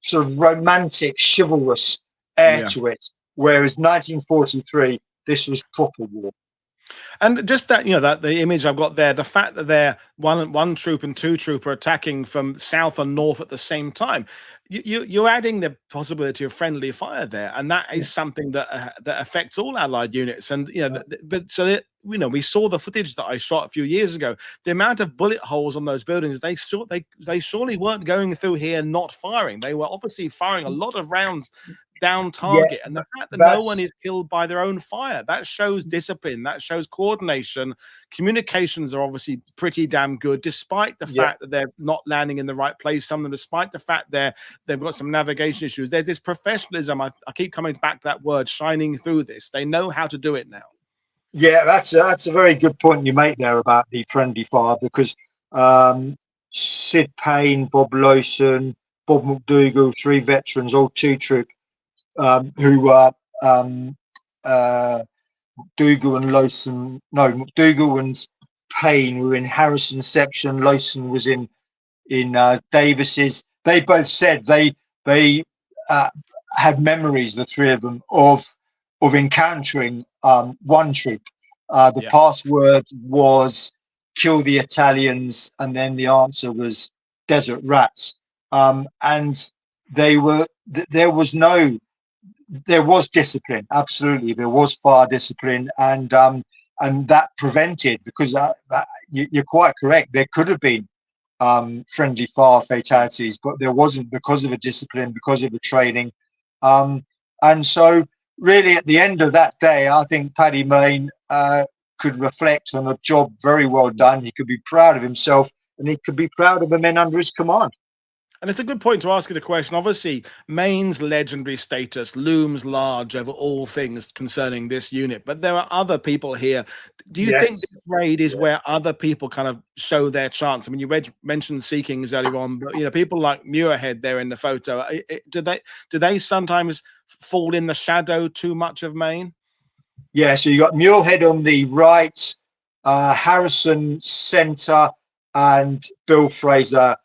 sort of romantic, chivalrous air to it, whereas 1943, this was proper war. And just that, you know, that the image I've got there, the fact that they're one troop and two troop are attacking from south and north at the same time, you're adding the possibility of friendly fire there, and that is something that affects all Allied units. And you know, we saw the footage that I shot a few years ago. The amount of bullet holes on those buildings, they surely weren't going through here not firing. They were obviously firing a lot of rounds down target, and the fact that no one is killed by their own fire, that shows discipline, that shows coordination. Communications are obviously pretty damn good, despite the fact that they're not landing in the right place, some of them, despite the fact they've got some navigation issues. There's this professionalism, I keep coming back to that word, shining through this. They know how to do it now. Yeah, that's a very good point you make there about the friendly fire, because Sid Payne, Bob Lowson, Bob McDougall, three veterans, all two troop, who were McDougall and Lowson, no, McDougall and Payne were in Harrison's section. Lowson was in Davis's. They both said they had memories, the three of them, of encountering one troop. The password was "kill the Italians," and then the answer was "desert rats." And there was discipline, absolutely. There was fire discipline, and that prevented, because you're quite correct, there could have been friendly fire fatalities, but there wasn't, because of the discipline, because of the training. And so really at the end of that day, I think Paddy Mayne could reflect on a job very well done. He could be proud of himself, and he could be proud of the men under his command. And it's a good point to ask you the question. Obviously, Maine's legendary status looms large over all things concerning this unit, but there are other people here. Do you think this raid is where other people kind of show their chance? I mean, you mentioned Sea Kings earlier on, but you know, people like Muirhead there in the photo. Do they sometimes fall in the shadow too much of Maine? Yeah, so you got Muirhead on the right, Harrison center, and Bill Fraser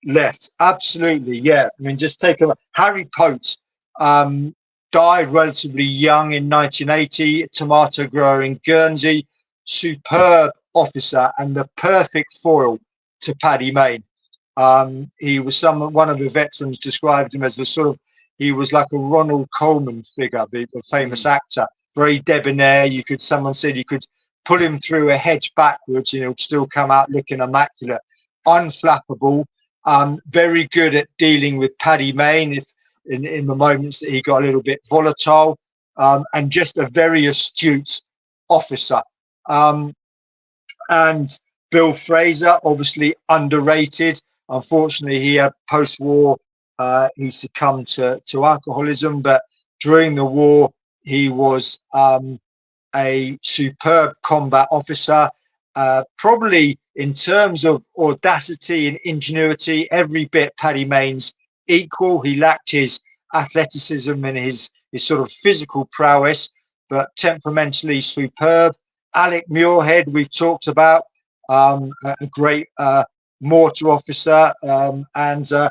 left. Absolutely, yeah. I mean, just take a Harry Pote died relatively young in 1980, tomato grower in Guernsey, superb officer and the perfect foil to Paddy Mayne. He was one of the veterans described him as he was like a Ronald Coleman figure, the famous actor, very debonair. Someone said you could pull him through a hedge backwards and he'll still come out looking immaculate, unflappable. Very good at dealing with Paddy Mayne in the moments that he got a little bit volatile. and just a very astute officer. And Bill Fraser, obviously underrated. Unfortunately, he had post-war, he succumbed to alcoholism, but during the war, he was a superb combat officer. Probably in terms of audacity and ingenuity, every bit Paddy Mayne's equal. He lacked his athleticism and his sort of physical prowess, but temperamentally superb. Alec Muirhead, we've talked about, a great mortar officer. And a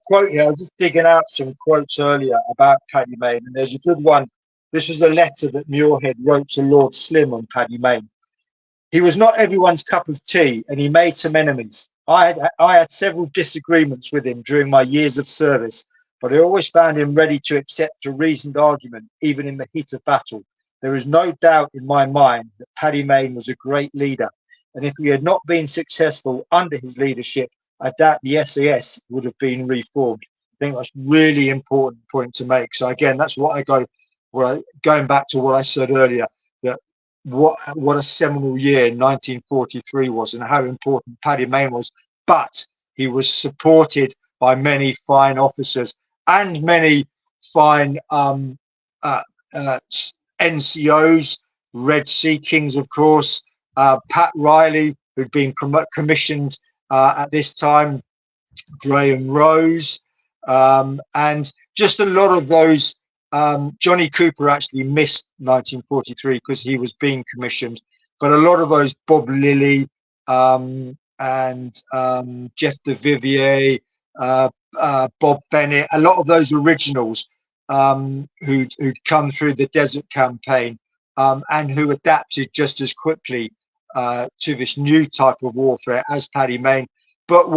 quote here, I was just digging out some quotes earlier about Paddy Mayne, and there's a good one. This was a letter that Muirhead wrote to Lord Slim on Paddy Mayne. He was not everyone's cup of tea, and he made some enemies. I had several disagreements with him during my years of service, but I always found him ready to accept a reasoned argument, even in the heat of battle. There is no doubt in my mind that Paddy Mayne was a great leader, and if we had not been successful under his leadership, I doubt the SAS would have been reformed. I think that's really important point to make. So again, that's what I go, going back to what I said earlier, that what a seminal year 1943 was, and how important Paddy Mayne was. But he was supported by many fine officers and many fine NCOs, Red Sea Kings, of course, Pat Riley, who'd been commissioned at this time, Graham Rose, and just a lot of those. Johnny Cooper actually missed 1943 because he was being commissioned, but a lot of those, Bob Lilly and Jeff de Vivier, Bob Bennett, a lot of those originals who'd come through the Desert Campaign and who adapted just as quickly to this new type of warfare as Paddy Mayne, but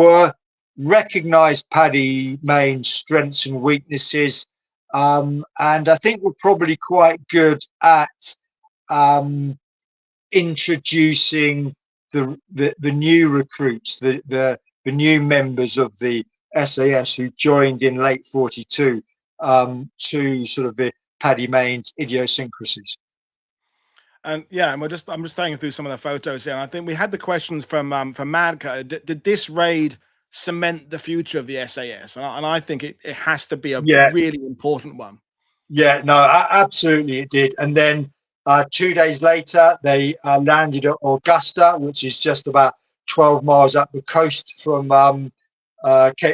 recognized Paddy Mayne's strengths and weaknesses. And I think we're probably quite good at introducing the new recruits, the new members of the SAS who joined in late 42 to sort of the Paddy Mayne's idiosyncrasies. And yeah, and I'm just going through some of the photos here. And I think we had the questions from Madka. Did this raid cement the future of the SAS? And I think it has to be a really important one. Yeah, no, absolutely it did. And then 2 days later, they landed at Augusta, which is just about 12 miles up the coast from Capo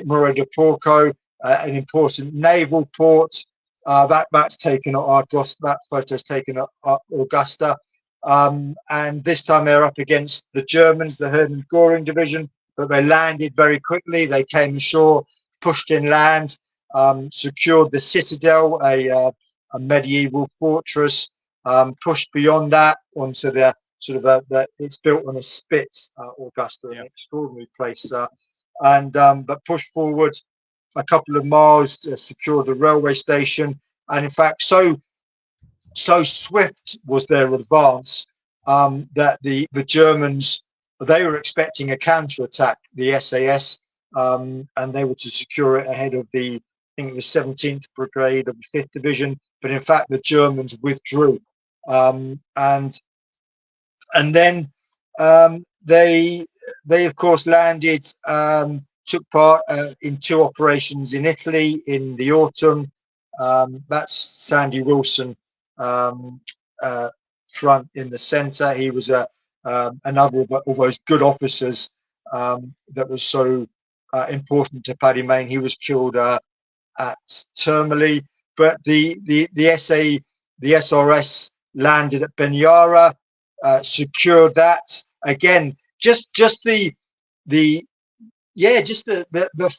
Murro di Porco, an important naval port. That's taken at Augusta. That photo's taken at Augusta. And this time they're up against the Germans, the Hermann Göring division, but they landed very quickly. They came ashore, pushed inland, secured the citadel, a medieval fortress, pushed beyond that onto the sort of it's built on a spit, Augusta, an extraordinary place, but pushed forward a couple of miles to secure the railway station. And in fact, so swift was their advance that the Germans, they were expecting a counterattack, the SAS, and they were to secure it ahead of the, I think it was 17th Brigade of the 5th Division. But in fact, the Germans withdrew. And then they of course landed, took part in 2 operations in Italy in the autumn. That's Sandy Wilson front in the centre. He was another of those good officers that was so important to Paddy Mayne. He was killed at Termoli, but the SRS landed at Benyara, secured that again. Just the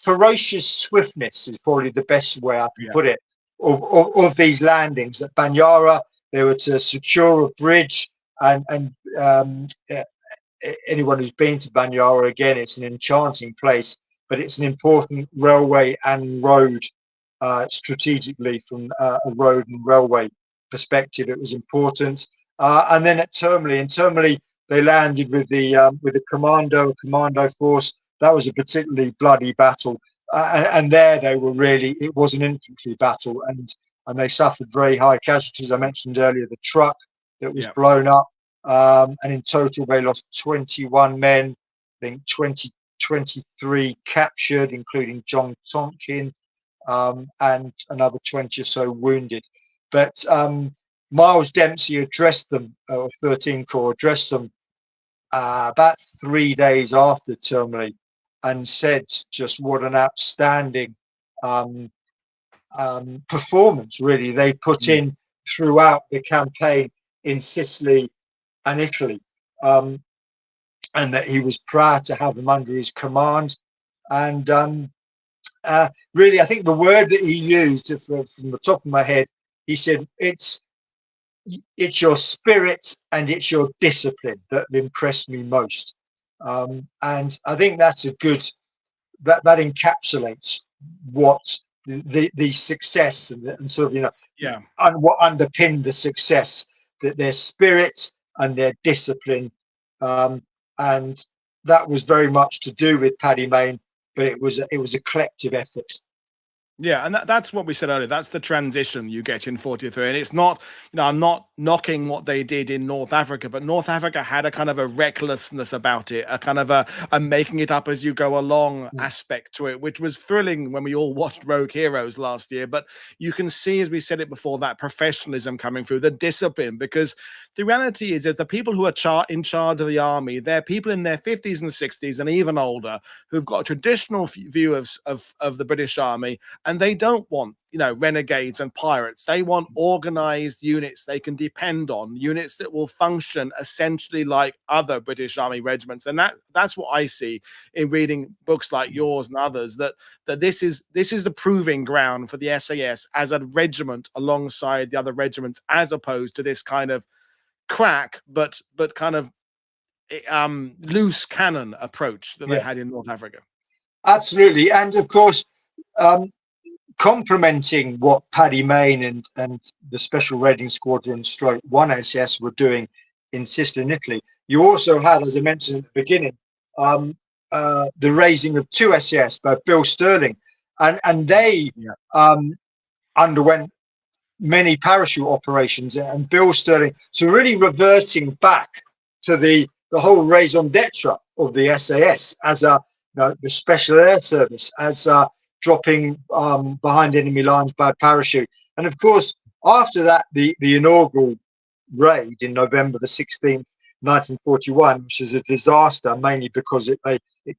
ferocious swiftness is probably the best way I can put it of these landings at Banyara. They were to secure a bridge, and anyone who's been to Banyara, again, it's an enchanting place, but it's an important railway and road strategically from a road and railway perspective. It was important. And then at Termoli, they landed with the commando force. That was a particularly bloody battle, and there they were really. It was an infantry battle, and and they suffered very high casualties. I mentioned earlier the truck that was Yeah. blown up, and in total they lost 21 men. I think 23 captured, including John Tonkin, and another 20 or so wounded. But Miles Dempsey addressed them, or 13 Corps addressed them about 3 days after Termoli, and said just what an outstanding performance really they put in throughout the campaign in Sicily and Italy, and that he was proud to have them under his command. And really, I think the word that he used, from the top of my head, he said it's your spirit and it's your discipline that impressed me most. And I think that's a good, that encapsulates what the success and sort of, and what underpinned the success, that their spirit and their discipline, and that was very much to do with Paddy Mayne, but it was a collective effort. Yeah, and that's what we said earlier. That's the transition you get in 43. And it's not, I'm not knocking what they did in North Africa, but North Africa had a kind of a recklessness about it, a kind of a making it up as you go along aspect to it, which was thrilling when we all watched Rogue Heroes last year. But you can see, as we said it before, that professionalism coming through, the discipline, because the reality is that the people who are in charge of the army, they're people in their 50s and 60s and even older who've got a traditional view of the British Army. And they don't want, renegades and pirates. They want organized units they can depend on, units that will function essentially like other British Army regiments. And that's what I see in reading books like yours and others, that this is the proving ground for the SAS as a regiment alongside the other regiments, as opposed to this kind of crack, but kind of loose cannon approach that they had in North Africa. Absolutely. And of course, complementing what Paddy Mayne and the Special Raiding Squadron Stroke 1 SS were doing in Sicily and Italy, you also had, as I mentioned at the beginning, the raising of 2 SAS by Bill Sterling, and they underwent many parachute operations, and Bill Sterling, so really reverting back to the whole raison d'etre of the SAS as the Special Air Service, as dropping behind enemy lines by parachute. And of course, after that, the inaugural raid in November the 16th, 1941, which is a disaster, mainly because it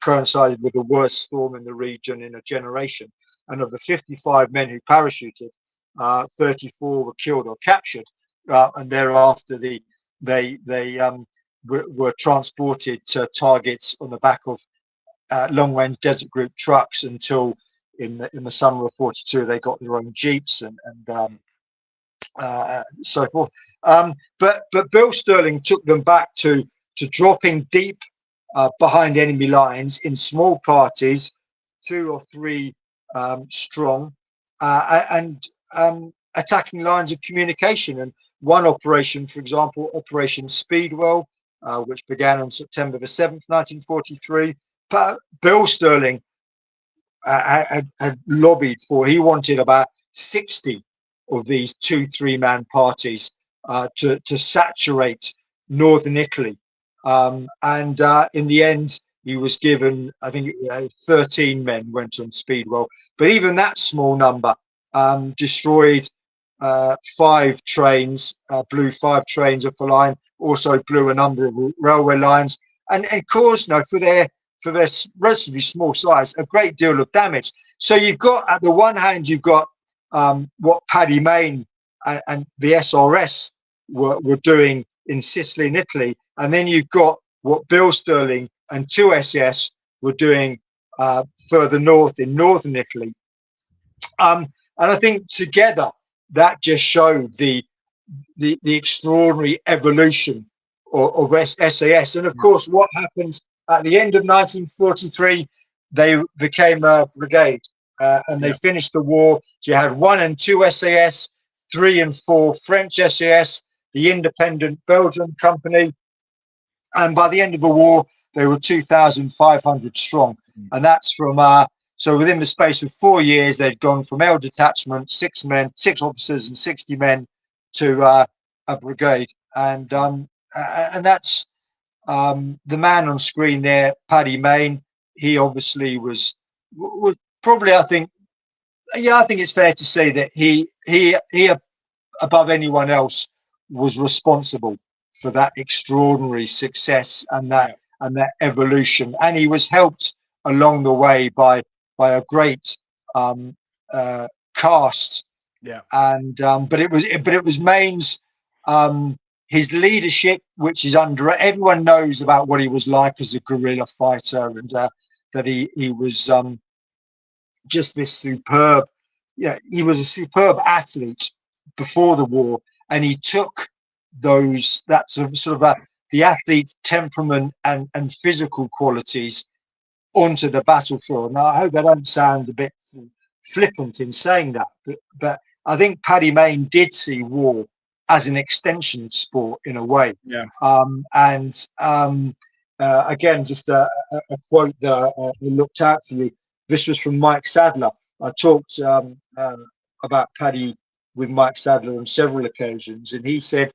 coincided with the worst storm in the region in a generation. And of the 55 men who parachuted, 34 were killed or captured, and thereafter they were transported to targets on the back of long-range Desert Group trucks until in the summer of 42 they got their own jeeps and so forth. But Bill Sterling took them back to dropping deep behind enemy lines in small parties, 2 or 3 strong, and attacking lines of communication. And one operation, for example, Operation Speedwell, which began on September the 7th, 1943, Bill Sterling had lobbied for. He wanted about 60 of these 2-3 man parties to saturate northern Italy, and in the end he was given, I think 13 men went on Speedwell, but even that small number destroyed 5 trains, blew 5 trains off the line, also blew a number of railway lines, and caused, for their relatively small size, a great deal of damage. So you've got, at the one hand, you've got what Paddy Mayne and the SRS were doing in Sicily and Italy, and then you've got what Bill Sterling and 2 SS were doing further north in northern Italy. And I think together that just showed the extraordinary evolution of SAS. And of course, what happened at the end of 1943, they became a brigade, and they finished the war. So you had 1 and 2 SAS, 3 and 4 French SAS, the independent Belgian company, and by the end of the war, they were 2,500 strong. And that's from So within the space of 4 years, they'd gone from L detachment, 6 men, 6 officers and 60 men to a brigade. And that's the man on screen there, Paddy Mayne. He obviously was probably, I think it's fair to say that he above anyone else was responsible for that extraordinary success and that evolution. And he was helped along the way by a great cast. Yeah. And but it was Mayne's his leadership, which is under everyone knows about what he was like as a guerrilla fighter, and that he was just this superb. Yeah, he was a superb athlete before the war, and he took that sort of the athlete temperament and physical qualities onto the battlefield. Now, I hope I don't sound a bit flippant in saying that, but I think Paddy Mayne did see war as an extension of sport in a way. Yeah. Again, just a quote that I looked out for you. This was from Mike Sadler. I talked about Paddy with Mike Sadler on several occasions, and he said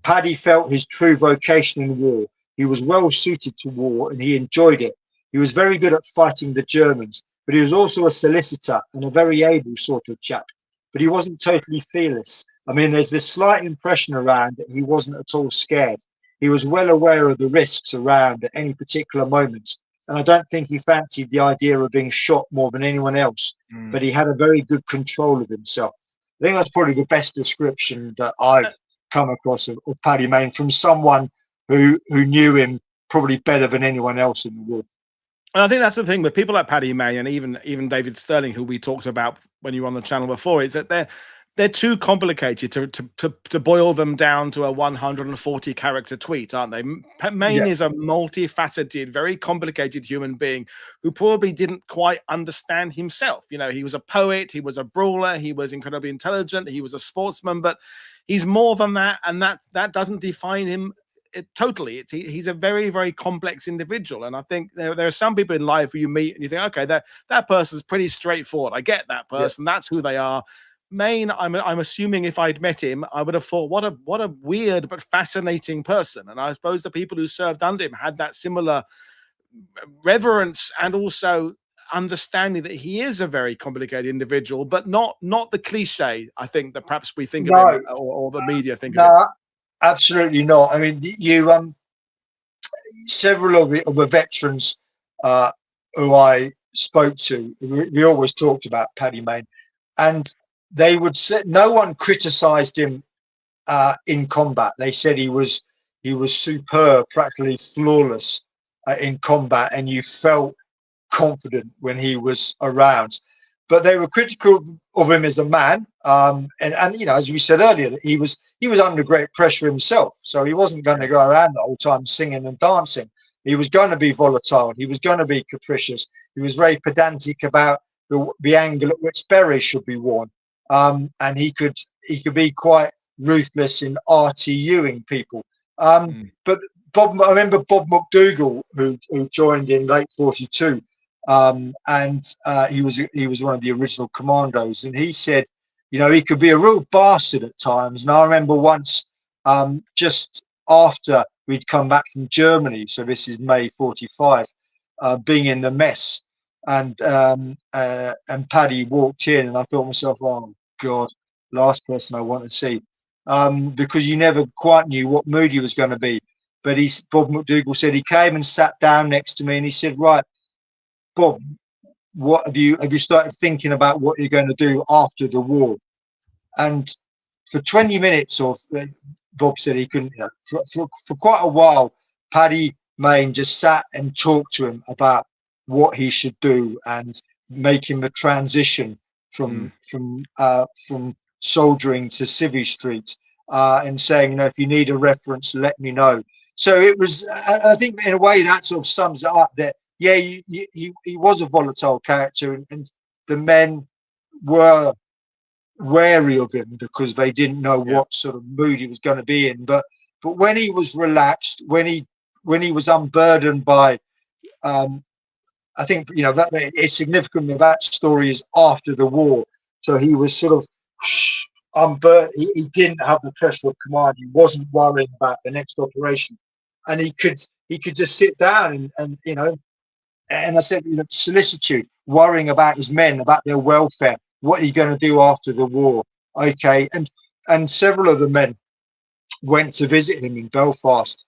Paddy felt his true vocation in war. He was well suited to war and he enjoyed it. He was very good at fighting the Germans, but he was also a solicitor and a very able sort of chap. But he wasn't totally fearless. I mean, there's this slight impression around that he wasn't at all scared. He was well aware of the risks around at any particular moment. And I don't think he fancied the idea of being shot more than anyone else, but he had a very good control of himself. I think that's probably the best description that I've come across of Paddy Mayne from someone who knew him probably better than anyone else in the war. And I think that's the thing with people like Paddy Mayne and even David Sterling, who we talked about when you were on the channel before, is that they're too complicated to boil them down to a 140 character tweet, aren't they? Mayne is a multifaceted, very complicated human being who probably didn't quite understand himself. You know, he was a poet, he was a brawler, he was incredibly intelligent, he was a sportsman, but he's more than that, and that doesn't define him totally. He's a very, very complex individual, and I think there are some people in life who you meet and you think, okay, that person's pretty straightforward. I get that person. That's who they are. Mayne, I'm assuming if I'd met him, I would have thought, what a weird but fascinating person. And I suppose the people who served under him had that similar reverence and also understanding that he is a very complicated individual, but not the cliche, I think, that perhaps we think of him or the media think of him. Absolutely not. I mean, you several of the veterans who I spoke to, we always talked about Paddy Mayne, and they would say no one criticized him in combat. They said he was superb, practically flawless in combat, and you felt confident when he was around. But they were critical of him as a man, and you know, as we said earlier, that he was under great pressure himself, so he wasn't going to go around the whole time singing and dancing. He was going to be volatile. He was going to be capricious. He was very pedantic about the angle at which berets should be worn, and he could be quite ruthless in RTUing people. But I remember Bob McDougall, who joined in late '42. And he was one of the original commandos, and he said, you know, he could be a real bastard at times. And I remember once, just after we'd come back from Germany, so this is May '45, being in the mess, and Paddy walked in, and I thought to myself, oh God, last person I want to see, because you never quite knew what mood he was going to be. But Bob McDougall said he came and sat down next to me, and he said, right, Bob, what have you started thinking about what you're going to do after the war? And for 20 minutes, or Bob said he couldn't, you know, for quite a while, Paddy Mayne just sat and talked to him about what he should do and making the transition from soldiering to Civvy Street, and saying, you know, if you need a reference, let me know. So it was, I think in a way that sort of sums it up, that yeah, he was a volatile character, and the men were wary of him because they didn't know what sort of mood he was going to be in. But when he was relaxed, when he was unburdened by I think, you know, that it's significant that story is after the war. So he was sort of unburnt. He didn't have the pressure of command. He wasn't worrying about the next operation, and he could just sit down and you know. And I said, you know, solicitude, worrying about his men, about their welfare. What are you going to do after the war? Okay, and several of the men went to visit him in Belfast,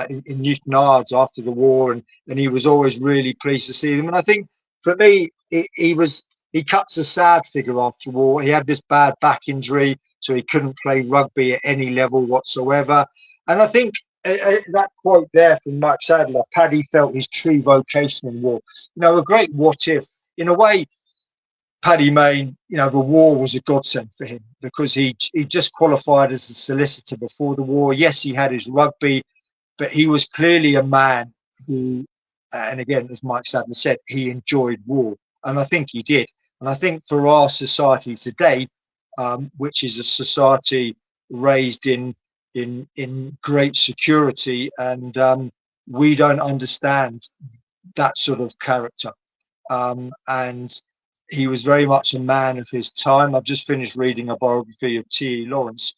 in Newton Ards after the war, and he was always really pleased to see them. And I think for me, he cuts a sad figure after the war. He had this bad back injury, so he couldn't play rugby at any level whatsoever. And I think that quote there from Mike Sadler, Paddy felt his true vocation in war. You know, a great what if. In a way, Paddy Mayne, you know, the war was a godsend for him because he just qualified as a solicitor before the war. Yes, he had his rugby, but he was clearly a man who, and again, as Mike Sadler said, he enjoyed war. And I think he did. And I think for our society today, which is a society raised in great security, and we don't understand that sort of character. And he was very much a man of his time. I've just finished reading a biography of T.E. Lawrence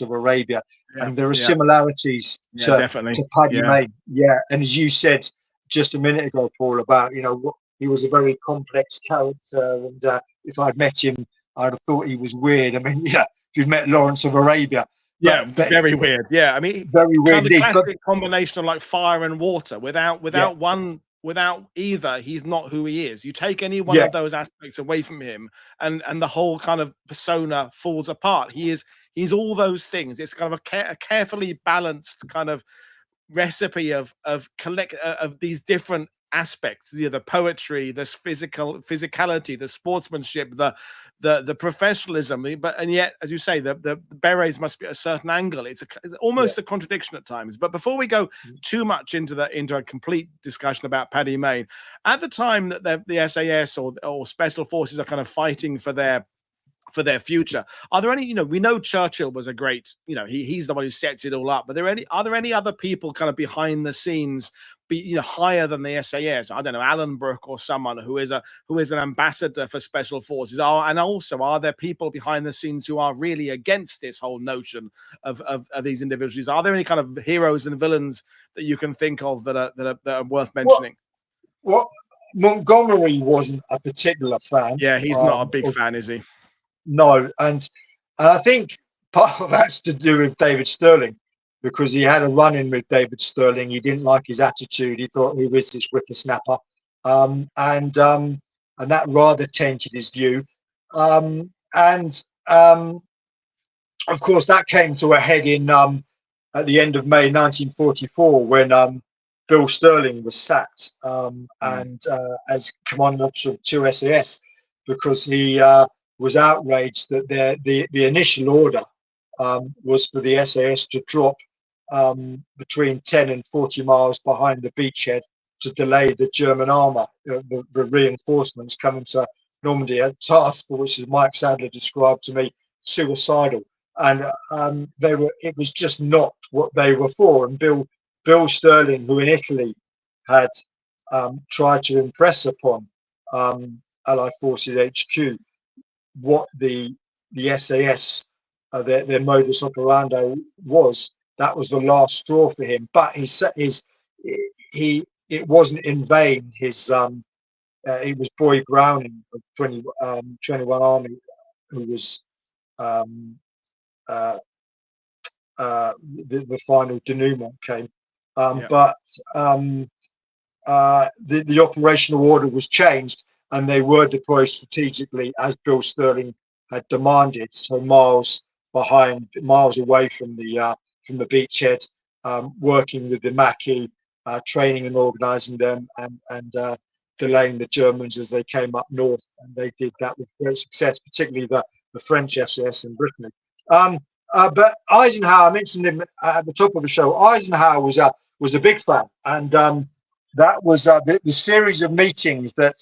of Arabia, and there are similarities to Paddy Mayne. Yeah, and as you said just a minute ago, Paul, about, you know, he was a very complex character, and if I'd met him, I'd have thought he was weird. I mean, yeah, if you'd met Lawrence of Arabia. But very weird. Yeah, I mean, very weird. Kind of classic combination of like fire and water. Without either, he's not who he is. You take any one of those aspects away from him, and the whole kind of persona falls apart. He's all those things. It's kind of a carefully balanced kind of recipe of these different aspects, you know, the poetry, this physicality, the sportsmanship, the professionalism, and yet, as you say, the berets must be at a certain angle. It's almost a contradiction at times. But before we go too much into a complete discussion about Paddy Mayne, at the time that the SAS or special forces are kind of fighting for their future, are there any, you know, we know Churchill was a great, you know, he's the one who sets it all up, but are there any other people kind of behind the scenes, you know, higher than the SAS? I don't know, Alan Brooke or someone who is an ambassador for special forces, and also are there people behind the scenes who are really against this whole notion of these individuals? Are there any kind of heroes and villains that you can think of that are worth mentioning? Well, Montgomery wasn't a particular fan. Yeah, he's not a big fan, is he? No, and I think part of that's to do with David Sterling, because he had a run-in with David Sterling. He didn't like his attitude. He thought, who is this whippersnapper? And that rather tainted his view. Of course, that came to a head in at the end of May 1944 when Bill Sterling was sacked as commanding officer of 2 SAS, because he was outraged that the initial order was for the SAS to drop between 10 and 40 miles behind the beachhead to delay the German armour, the reinforcements coming to Normandy, a task for which, as Mike Sadler described to me, suicidal. And it was just not what they were for. And Bill Sterling, who in Italy had tried to impress upon Allied Forces HQ what the SAS, their modus operandi was, that was the last straw for him. But it wasn't in vain. It was Boy Browning of 21 Army who was the final denouement came. But the operational order was changed, and they were deployed strategically as Bill Sterling had demanded, so miles away from the beachhead, working with the Maquis, training and organising them, and delaying the Germans as they came up north. And they did that with great success, particularly the French SAS in Brittany. But Eisenhower, I mentioned him at the top of the show. Eisenhower was a big fan, and that was the series of meetings that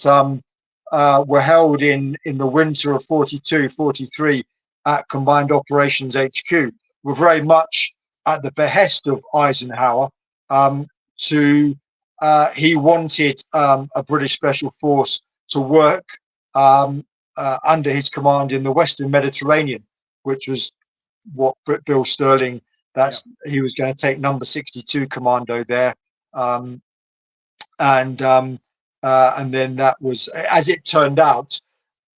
were held in the winter of 42-43 at Combined Operations HQ were very much at the behest of Eisenhower to he wanted a British special force to work under his command in the Western Mediterranean, which was what Bill Sterling, he was going to take number 62 Commando there. And then that was, as it turned out,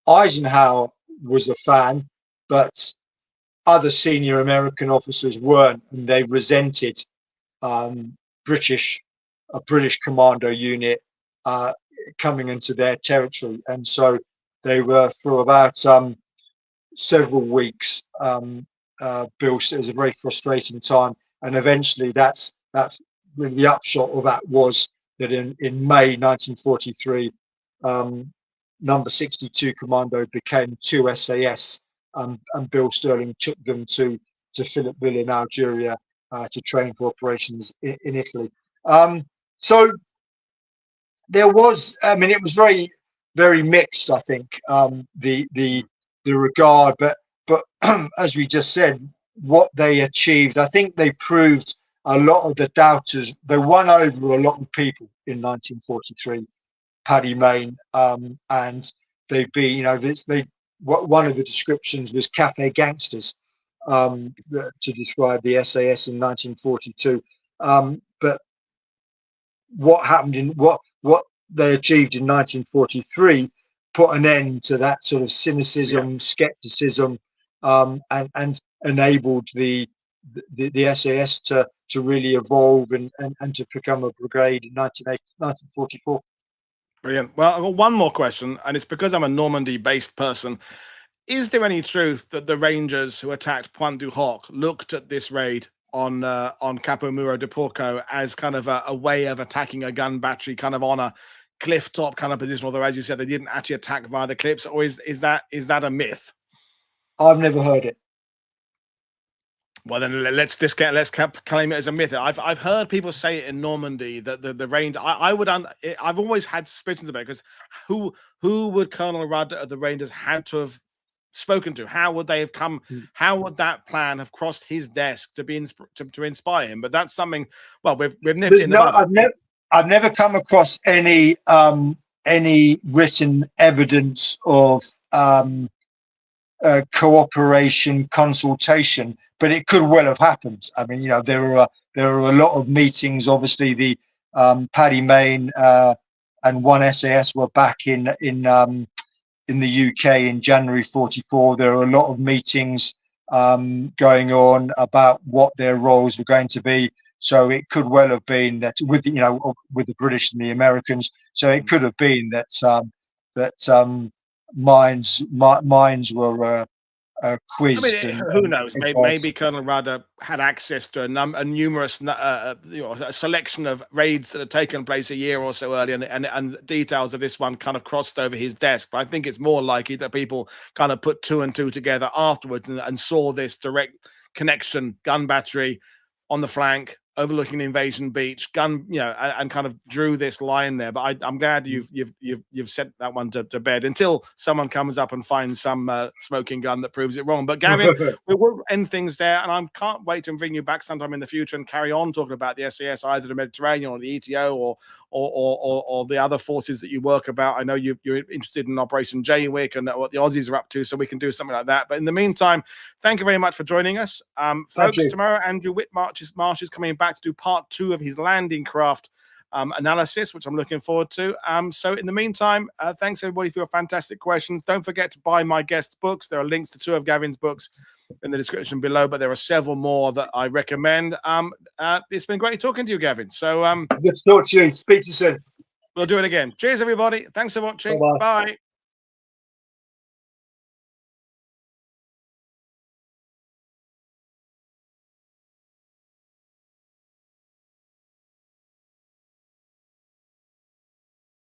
Eisenhower was a fan, but other senior American officers weren't, and they resented a British commando unit coming into their territory, and so they were, for about several weeks, Bill, it was a very frustrating time, and eventually that's really the upshot of that was that in May 1943, number 62 Commando became 2 SAS, and Bill Sterling took them to Philippeville in Algeria to train for operations in Italy. So there was, I mean, it was very, very mixed, I think, the regard, but as we just said, what they achieved, I think they proved a lot of the doubters. They won over a lot of people in 1943, Paddy Mayne, and they be, you know, one of the descriptions was cafe gangsters to describe the SAS in 1942. But what happened in what they achieved in 1943 put an end to that sort of cynicism, skepticism, and enabled the SAS to really evolve and to become a brigade in 1944. Brilliant. Well, I've got one more question, and it's because I'm a Normandy-based person. Is there any truth that the Rangers who attacked Pointe du Hoc looked at this raid on Capo Murro di Porco as kind of a way of attacking a gun battery, kind of on a cliff top kind of position? Although, as you said, they didn't actually attack via the cliffs. Or is that a myth? I've never heard it. Well, then let's claim it as a myth. I've heard people say it in Normandy that the range. I've always had suspicions about it, because who would Colonel Rudd of the Rangers had to have spoken to? How would they have come? How would that plan have crossed his desk to inspire him? But that's something. Well, we've nipped in. I've never come across any written evidence of cooperation, consultation, but it could well have happened. I mean, you know, there are a lot of meetings. Obviously, the Paddy Mayne and one SAS were back in the UK in January 44. There are a lot of meetings going on about what their roles were going to be. So it could well have been that with the British and the Americans. So it could have been that minds were quizzed. I mean, who knows? Maybe Colonel Rudd had access to a selection of raids that had taken place a year or so earlier, and details of this one kind of crossed over his desk. But I think it's more likely that people kind of put two and two together afterwards and saw this direct connection, gun battery on the flank, overlooking the invasion beach, gun, and kind of drew this line there. But I'm glad you've set that one to bed until someone comes up and finds some smoking gun that proves it wrong. But Gavin, we will end things there, and I can't wait to bring you back sometime in the future and carry on talking about the SAS, either the Mediterranean or the ETO or the other forces that you work about. I know you're interested in Operation JWIC and what the Aussies are up to, so we can do something like that. But in the meantime, thank you very much for joining us, folks. Tomorrow, Andrew Whitmarsh is coming back to do part 2 of his landing craft analysis, which I'm looking forward to. So in the meantime, thanks everybody for your fantastic questions. Don't forget to buy my guest's books. There are links to 2 of Gavin's books in the description below, but there are several more that I recommend. It's been great talking to you, Gavin. So good to talk to you. Speak to you soon. We'll do it again. Cheers, everybody. Thanks for watching. Bye.